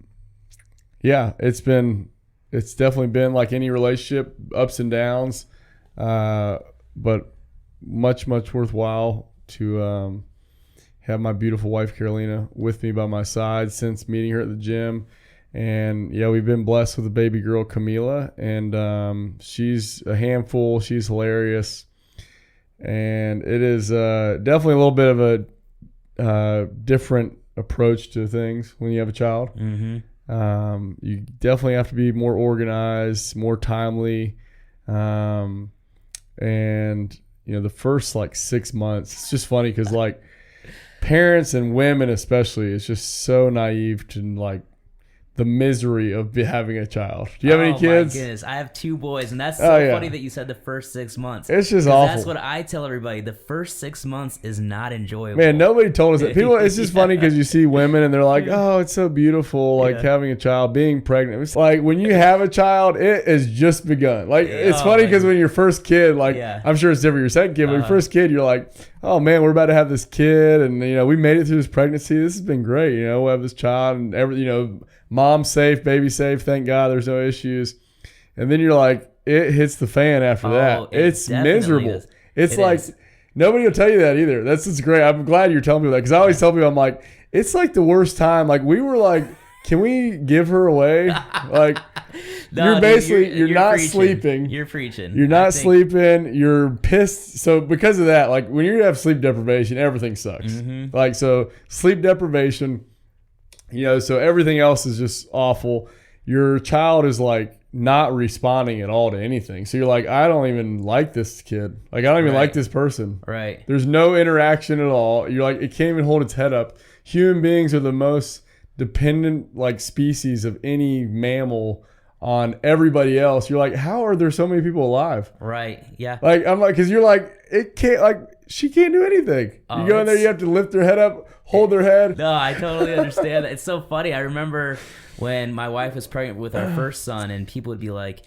C: it's definitely been like any relationship, ups and downs, but much, much worthwhile to have my beautiful wife, Carolina, with me by my side since meeting her at the gym. And we've been blessed with a baby girl, Camila, and she's a handful. She's hilarious, and it is definitely a little bit of a different approach to things when you have a child. Mm-hmm. You definitely have to be more organized, more timely, and the first 6 months, it's just funny because parents and women especially, it's just so naive to the misery of having a child. Do you have any kids?
A: Oh my goodness, I have 2 boys, and that's so funny that you said the first 6 months.
C: It's just awful.
A: That's what I tell everybody. The first 6 months is not enjoyable.
C: Man, nobody told us that. People, it's just funny because you see women and they're like, "Oh, it's so beautiful, having a child, being pregnant." It's like when you have a child, it has just begun. It's funny because when your first kid, I'm sure it's different. Your second kid, but your first kid, you're like, "Oh man, we're about to have this kid, and we made it through this pregnancy. This has been great. We'll have this child, and mom's safe, baby safe. Thank God, there's no issues." And then you're like, it hits the fan after that. It's miserable.
A: Is.
C: It's nobody will tell you that either. That's just great. I'm glad you're telling me that because I always tell people, I'm like, it's the worst time. We were like, can we give her away?
A: No,
C: you're not
A: preaching.
C: Sleeping.
A: You're preaching.
C: You're not sleeping. You're pissed. So because of that, when you have sleep deprivation, everything sucks. Mm-hmm. So sleep deprivation. So everything else is just awful. Your child is not responding at all to anything. So you're like, I don't even like this kid. I don't even like this person.
A: Right.
C: There's no interaction at all. You're like, it can't even hold its head up. Human beings are the most dependent species of any mammal on everybody else. You're like, how are there so many people alive?
A: Right. Yeah.
C: I'm like, because you're like, it can't, she can't do anything. You go in there, you have to lift their head up, hold their head.
A: No, I totally understand that. It's so funny. I remember when my wife was pregnant with our first son, and people would be like,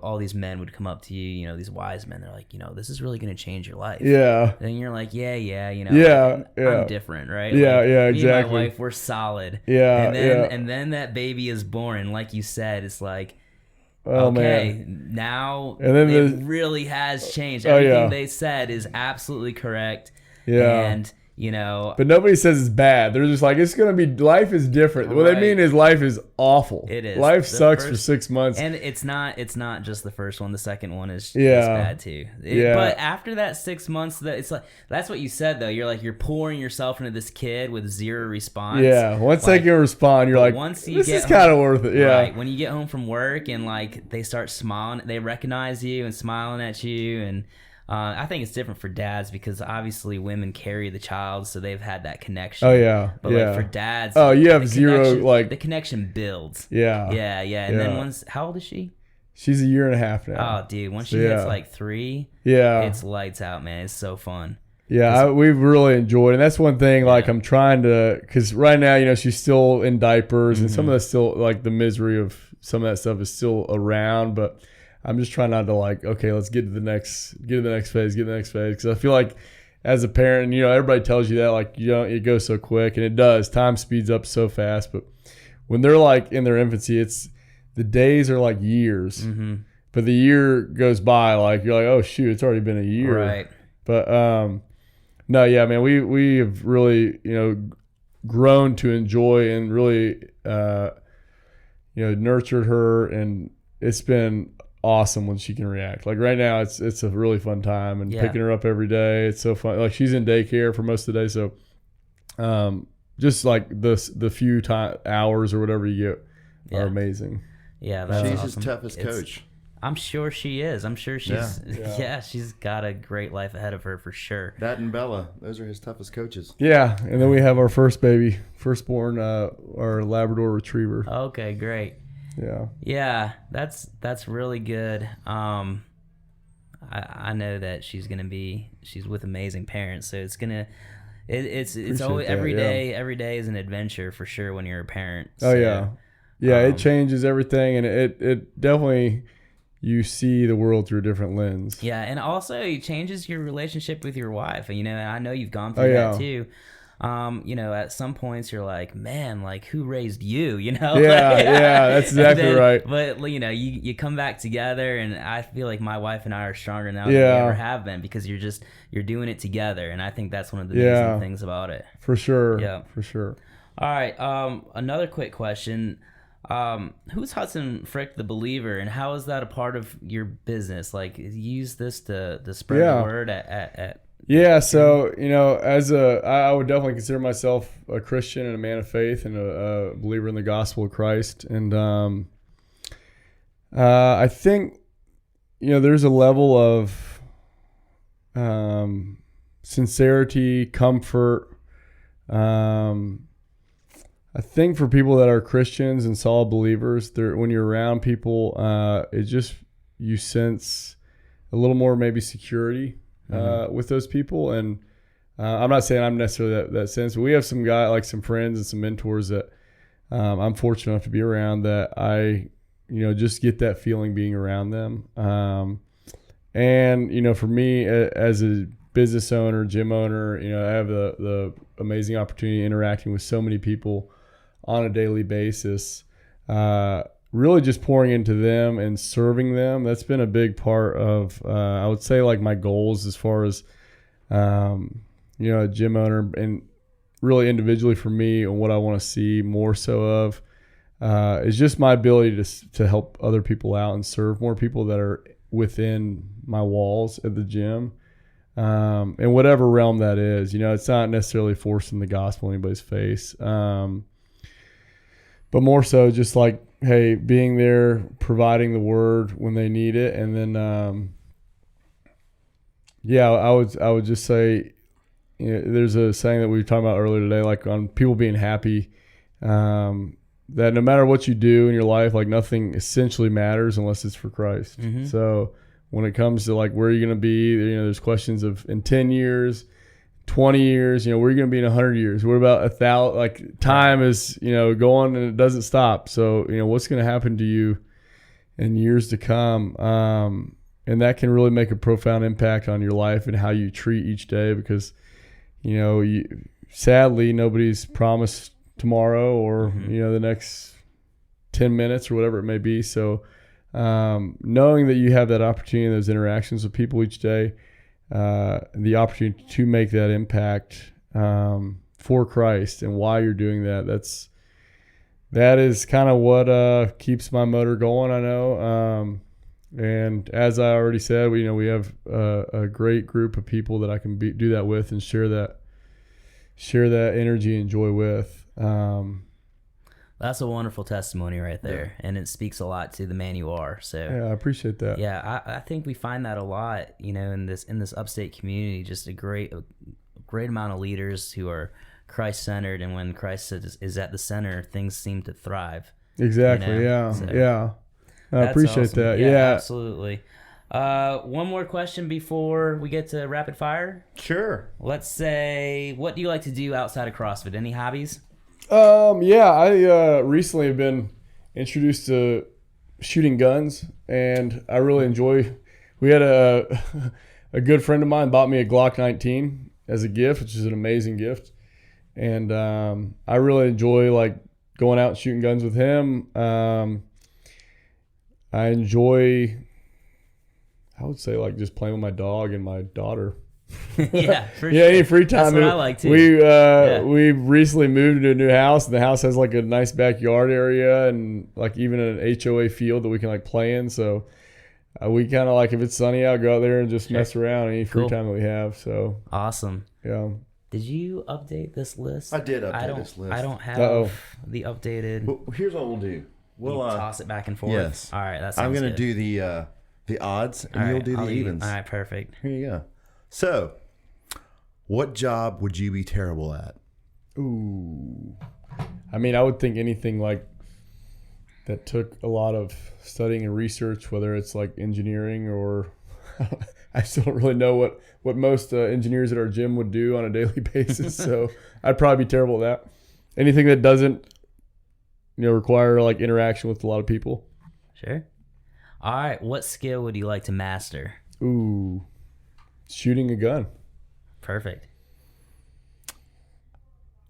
A: all these men would come up to you, these wise men. They're like, this is really going to change your life.
C: Yeah.
A: And you're like, I'm different, right?
C: Yeah, exactly.
A: Me and my wife, we're solid.
C: Yeah,
A: and then that baby is born, and like you said, it's like,
C: oh,
A: okay,
C: man.
A: now
C: and then
A: it really has changed. Everything they said is absolutely correct.
C: Yeah.
A: And
C: but nobody says it's bad. They're just like, it's going to be, life is different. Right. What they mean is life is awful.
A: It is.
C: Life sucks for 6 months.
A: And it's not just the first one. The second one is bad too. But after that 6 months, that's what you said though. You're like, you're pouring yourself into this kid with zero response.
C: Yeah. Once they can respond, you're like, this is kind of worth it. Yeah.
A: Right. When you get home from work and they start smiling, they recognize you and smiling at you, and I think it's different for dads because obviously women carry the child, so they've had that connection.
C: Oh yeah,
A: but for dads,
C: you have zero
A: the connection builds.
C: Yeah,
A: and then how old is she?
C: She's a year and a half now.
A: Oh, dude, once she hits 3, it's lights out, man. It's so fun.
C: Yeah, we've really enjoyed it. And that's one thing, I'm trying to, because right now, she's still in diapers, and some of that's still, the misery of some of that stuff is still around, but I'm just trying not to okay, let's get to the next phase, because I feel like as a parent, you know, everybody tells you that, like, you know, it goes so quick, and it does. Time speeds up so fast. But when they're like in their infancy, the days are like years. Mm-hmm. But the year goes by, like, you're like, oh shoot, it's already been a year.
A: Right.
C: But no, yeah, man, we have really, you know, grown to enjoy and really, you know, nurtured her, and it's been awesome when she can react. Like right now, it's a really fun time, and picking her up every day, it's so fun. Like she's in daycare for most of the day, so just like the few hours or whatever you get are amazing.
A: Yeah, that's
B: she's
A: awesome.
B: his toughest coach.
A: I'm sure she is. I'm sure she's she's got a great life ahead of her for sure.
B: That and Bella, those are his toughest coaches.
C: Yeah, and then we have our firstborn, our Labrador Retriever.
A: Okay, great. Yeah, that's really good. I know that she's with amazing parents, so it's always every day is an adventure for sure when you're a parent. So, it changes everything, and it definitely, you see the world through a different lens. Yeah, and also it changes your relationship with your wife. You know, and I know you've gone through that too. You know, at some points you're like, man, like who raised you? You know?
C: Yeah, that's exactly right.
A: But you know, you come back together, and I feel like my wife and I are stronger now than we ever have been, because you're doing it together, and I think that's one of the amazing things about it.
C: For sure.
A: Yeah,
C: for sure.
A: All right. Another quick question. Who's Hudson Fricke the Believer, and how is that a part of your business? Like, use this to spread the word at
C: so, you know, I would definitely consider myself a Christian and a man of faith and a believer in the gospel of Christ. And I think, you know, there's a level of sincerity, comfort, I think for people that are Christians and solid believers, when you're around people, you sense a little more maybe security with those people. And I'm not saying I'm necessarily that sense, but we have some some friends and some mentors that I'm fortunate enough to be around, that I, you know, just get that feeling being around them. And, you know, for me as a business owner, gym owner, you know, I have the amazing opportunity interacting with so many people on a daily basis, really just pouring into them and serving them. That's been a big part of, I would say, like my goals as far as, you know, a gym owner, and really individually for me, and what I want to see more so of, is just my ability to help other people out and serve more people that are within my walls at the gym. In whatever realm that is, you know, it's not necessarily forcing the gospel in anybody's face. But more so just like, hey, being there, providing the word when they need it. And then, I would just say, you know, there's a saying that we were talking about earlier today, like on people being happy, that no matter what you do in your life, like nothing essentially matters unless it's for Christ. Mm-hmm. So when it comes to like, where are you going to be, you know, there's questions of in 10 years, 20 years, you know, where are you going to be in 100 years? What about 1,000? Like time is, you know, going and it doesn't stop. So, you know, what's going to happen to you in years to come? And that can really make a profound impact on your life and how you treat each day, because, you know, sadly, nobody's promised tomorrow or, you know, the next 10 minutes or whatever it may be. So, knowing that you have that opportunity and those interactions with people each day, the opportunity to make that impact for Christ, and why you're doing that is kind of what keeps my motor going, I know. And as I already said, we have a great group of people that I can do that with and share that energy and joy with.
A: That's a wonderful testimony right there, and it speaks a lot to the man you are. So
C: yeah, I appreciate that.
A: Yeah, I think we find that a lot, you know, in this Upstate community. Just a great amount of leaders who are Christ centered, and when Christ is at the center, things seem to thrive.
C: Exactly. You know? Yeah. I appreciate
A: awesome.
C: that.
A: Yeah, absolutely. One more question before we get to rapid fire.
B: Sure.
A: Let's say, what do you like to do outside of CrossFit? Any hobbies?
C: I recently have been introduced to shooting guns, and I really enjoy. We had a a good friend of mine bought me a Glock 19 as a gift, which is an amazing gift. And I really enjoy like going out and shooting guns with him. I enjoy, I would say, like just playing with my dog and my daughter.
A: Yeah, for
C: yeah,
A: sure.
C: any free time.
A: That's what I like too.
C: We recently moved into a new house, and the house has like a nice backyard area and like even an HOA field that we can like play in. So we kind of like, if it's sunny out, go out there and just mess around any free time that we have. So
A: awesome.
C: Yeah.
A: Did you update this list?
B: I did update this list.
A: I don't have the updated.
B: Well, here's what we'll do. We'll
A: toss it back and forth.
B: Yes.
A: All right. That's.
B: I'm gonna do the odds, and you'll do the evens.
A: All right. Perfect.
B: Here you go. So, what job would you be terrible at?
C: Ooh. I mean, I would think anything like that took a lot of studying and research, whether it's like engineering or I still don't really know what most engineers at our gym would do on a daily basis. So I'd probably be terrible at that. Anything that doesn't, require like interaction with a lot of people.
A: Sure. All right. What skill would you like to master?
C: Ooh. Shooting a gun.
A: Perfect.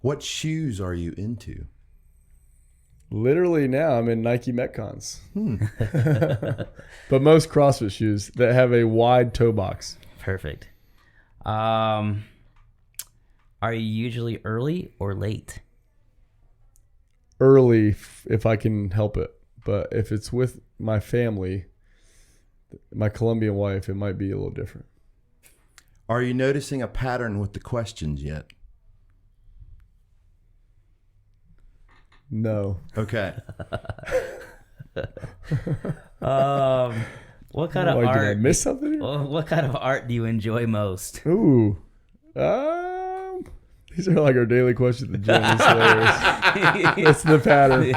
B: What shoes are you into?
C: Literally now I'm in Nike Metcons. But most CrossFit shoes that have a wide toe box.
A: Perfect. Are you usually early or late?
C: Early if I can help it. But if it's with my family, my Colombian wife, it might be a little different.
B: Are you noticing a pattern with the questions yet?
C: No.
B: Okay.
A: What kind of
C: Did I
A: art?
C: miss something here?
A: What kind of art do you enjoy most?
C: Ooh. These are like our daily questions at the gym. That's the pattern.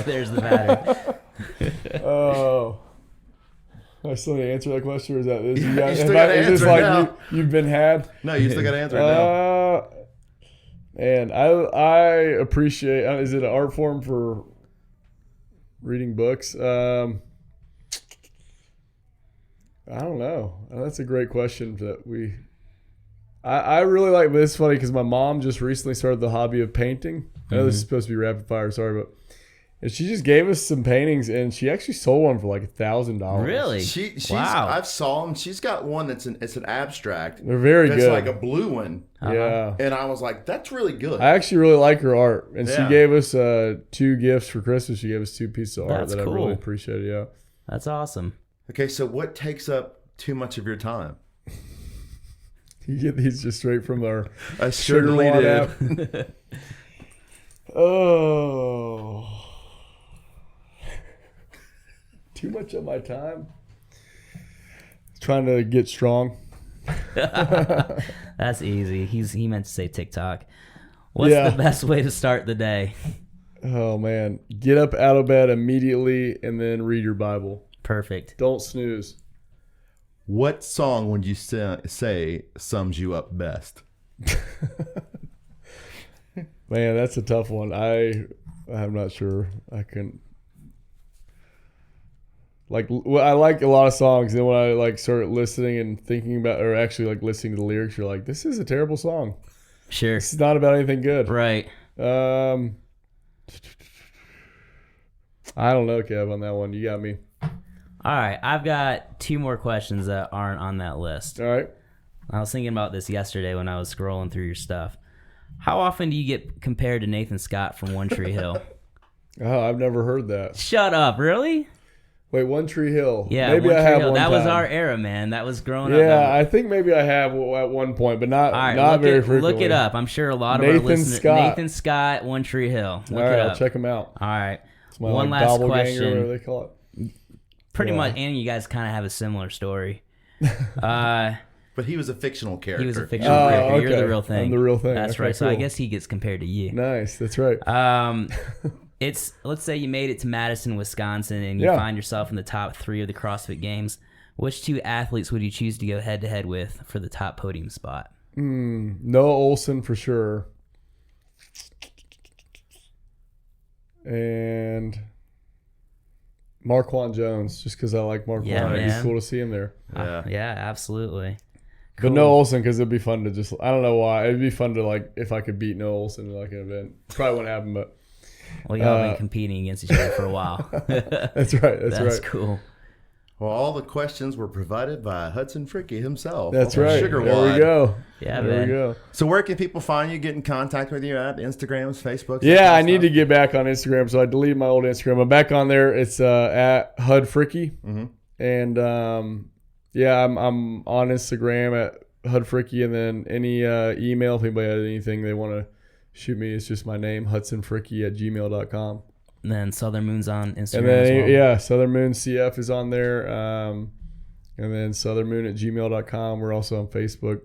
A: There's the pattern.
C: Oh. I still need to answer that question, or is that this?
B: Yeah, you still gotta
C: is this
B: answer
C: like
B: now.
C: you've been had?
B: No, you still got to answer it now.
C: And I appreciate. Is it an art form for reading books? I don't know. That's a great question that we. I really like. But it's funny because my mom just recently started the hobby of painting. I know this is supposed to be rapid fire. Sorry, but. And she just gave us some paintings, and she actually sold one for like $1,000.
A: Really?
B: Wow. I've saw them. She's got one it's an abstract.
C: They're very good.
B: It's like a blue one.
C: Yeah.
B: And I was like, that's really good.
C: I actually really like her art. And she
B: Yeah.
C: gave us 2 gifts for Christmas. She gave us 2 pieces of art
A: That's
C: that
A: cool.
C: I really appreciated. Yeah.
A: That's awesome.
B: Okay, so what takes up too much of your time?
C: You get these just straight from our
B: I
C: Sugar
B: certainly
C: One
B: did.
C: app. Oh. Too much of my time. Trying to get strong.
A: That's easy. He meant to say TikTok. What's
C: Yeah.
A: the best way to start the day?
C: Oh, man. Get up out of bed immediately and then read your Bible.
A: Perfect.
C: Don't snooze.
B: What song would you say sums you up best?
C: Man, that's a tough one. I'm not sure. I can. Like, I like a lot of songs, and then when I like start listening and thinking about, or actually like listening to the lyrics, you're like, this is a terrible song.
A: Sure.
C: This is not about anything good.
A: Right.
C: I don't know, Kev, on that one. You got me.
A: All right. I've got 2 more questions that aren't on that list.
C: All right.
A: I was thinking about this yesterday when I was scrolling through your stuff. How often do you get compared to Nathan Scott from One Tree Hill?
C: Oh, I've never heard that.
A: Shut up. Really?
C: Wait, One Tree Hill.
A: Yeah,
C: maybe
A: One
C: I
A: Tree
C: have
A: Hill.
C: one
A: That was
C: time.
A: our era, man. That was growing up.
C: Yeah, I think maybe I have at one point, but not
A: All right,
C: not very frequently.
A: look it up. I'm sure a lot of
C: Nathan
A: our listeners.
C: Scott.
A: Nathan Scott, One Tree Hill. Look
C: All right,
A: it
C: I'll
A: up.
C: check them out.
A: All right.
C: It's my
A: One
C: like,
A: last
C: doppelganger,
A: question.
C: whatever they call it.
A: Pretty
C: Yeah.
A: much, and you guys kind of have a similar story.
B: But he was a fictional character.
A: He was a fictional
C: Oh,
A: character. You're
C: okay.
A: the real thing.
C: I'm the real thing.
A: That's
C: Okay,
A: right. So I
C: cool.
A: guess he gets compared to you.
C: Nice. That's right.
A: Let's say you made it to Madison, Wisconsin, and you
C: Yeah.
A: find yourself in the top 3 of the CrossFit Games. Which 2 athletes would you choose to go head to head with for the top podium spot?
C: Noah Olson for sure. And Marquand Jones, just because I like Marquand.
A: Yeah,
C: It'd be
A: man.
C: cool to see him there.
B: Yeah.
A: Yeah, absolutely.
C: But no Olsen, because it'd be fun to just, I don't know why. It'd be fun to, like, if I could beat no Olsen in, like, an event. Probably wouldn't happen, but.
A: Well, y'all have been competing against each other for a while.
C: That's right. That's
A: cool.
B: Well, all the questions were provided by Hudson Fricke himself.
C: That's right.
B: Sugar
C: there
B: wad.
C: we go.
A: Yeah,
C: there
A: man.
C: we go.
B: So where can people find you, get in contact with you at? Instagrams, Facebooks?
C: Yeah, I need to get back on Instagram. So I deleted my old Instagram. I'm back on there. It's at Hud Fricke.
B: Mm-hmm.
C: And yeah, I'm on Instagram at Hud Fricke. And then any email, if anybody has anything they want to shoot me, it's just my name, hudsonfricke@gmail.com.
A: And then Southern Moon's on Instagram
C: And then,
A: as well.
C: yeah, Southern Moon CF is on there. And then southernmoon@gmail.com. We're also on Facebook.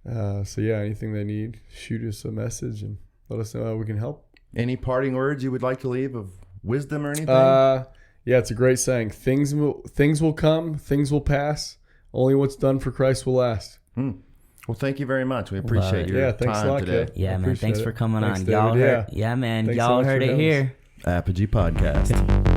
C: So, yeah, anything they need, shoot us a message and let us know how we can help.
B: Any parting words you would like to leave of wisdom or anything?
C: Yeah, it's a great saying. Things will come, things will pass. Only what's done for Christ will last.
B: Well, thank you very much. We appreciate your
C: thanks a
B: time
C: lot,
B: today.
C: Kev.
A: Yeah, man. Thanks for coming
C: Thanks,
A: on.
C: David.
A: Y'all heard,
C: Yeah,
A: man.
C: Thanks so
A: Y'all
C: much
A: heard
C: for
A: it
C: having us.
A: here.
B: Apogee Podcast.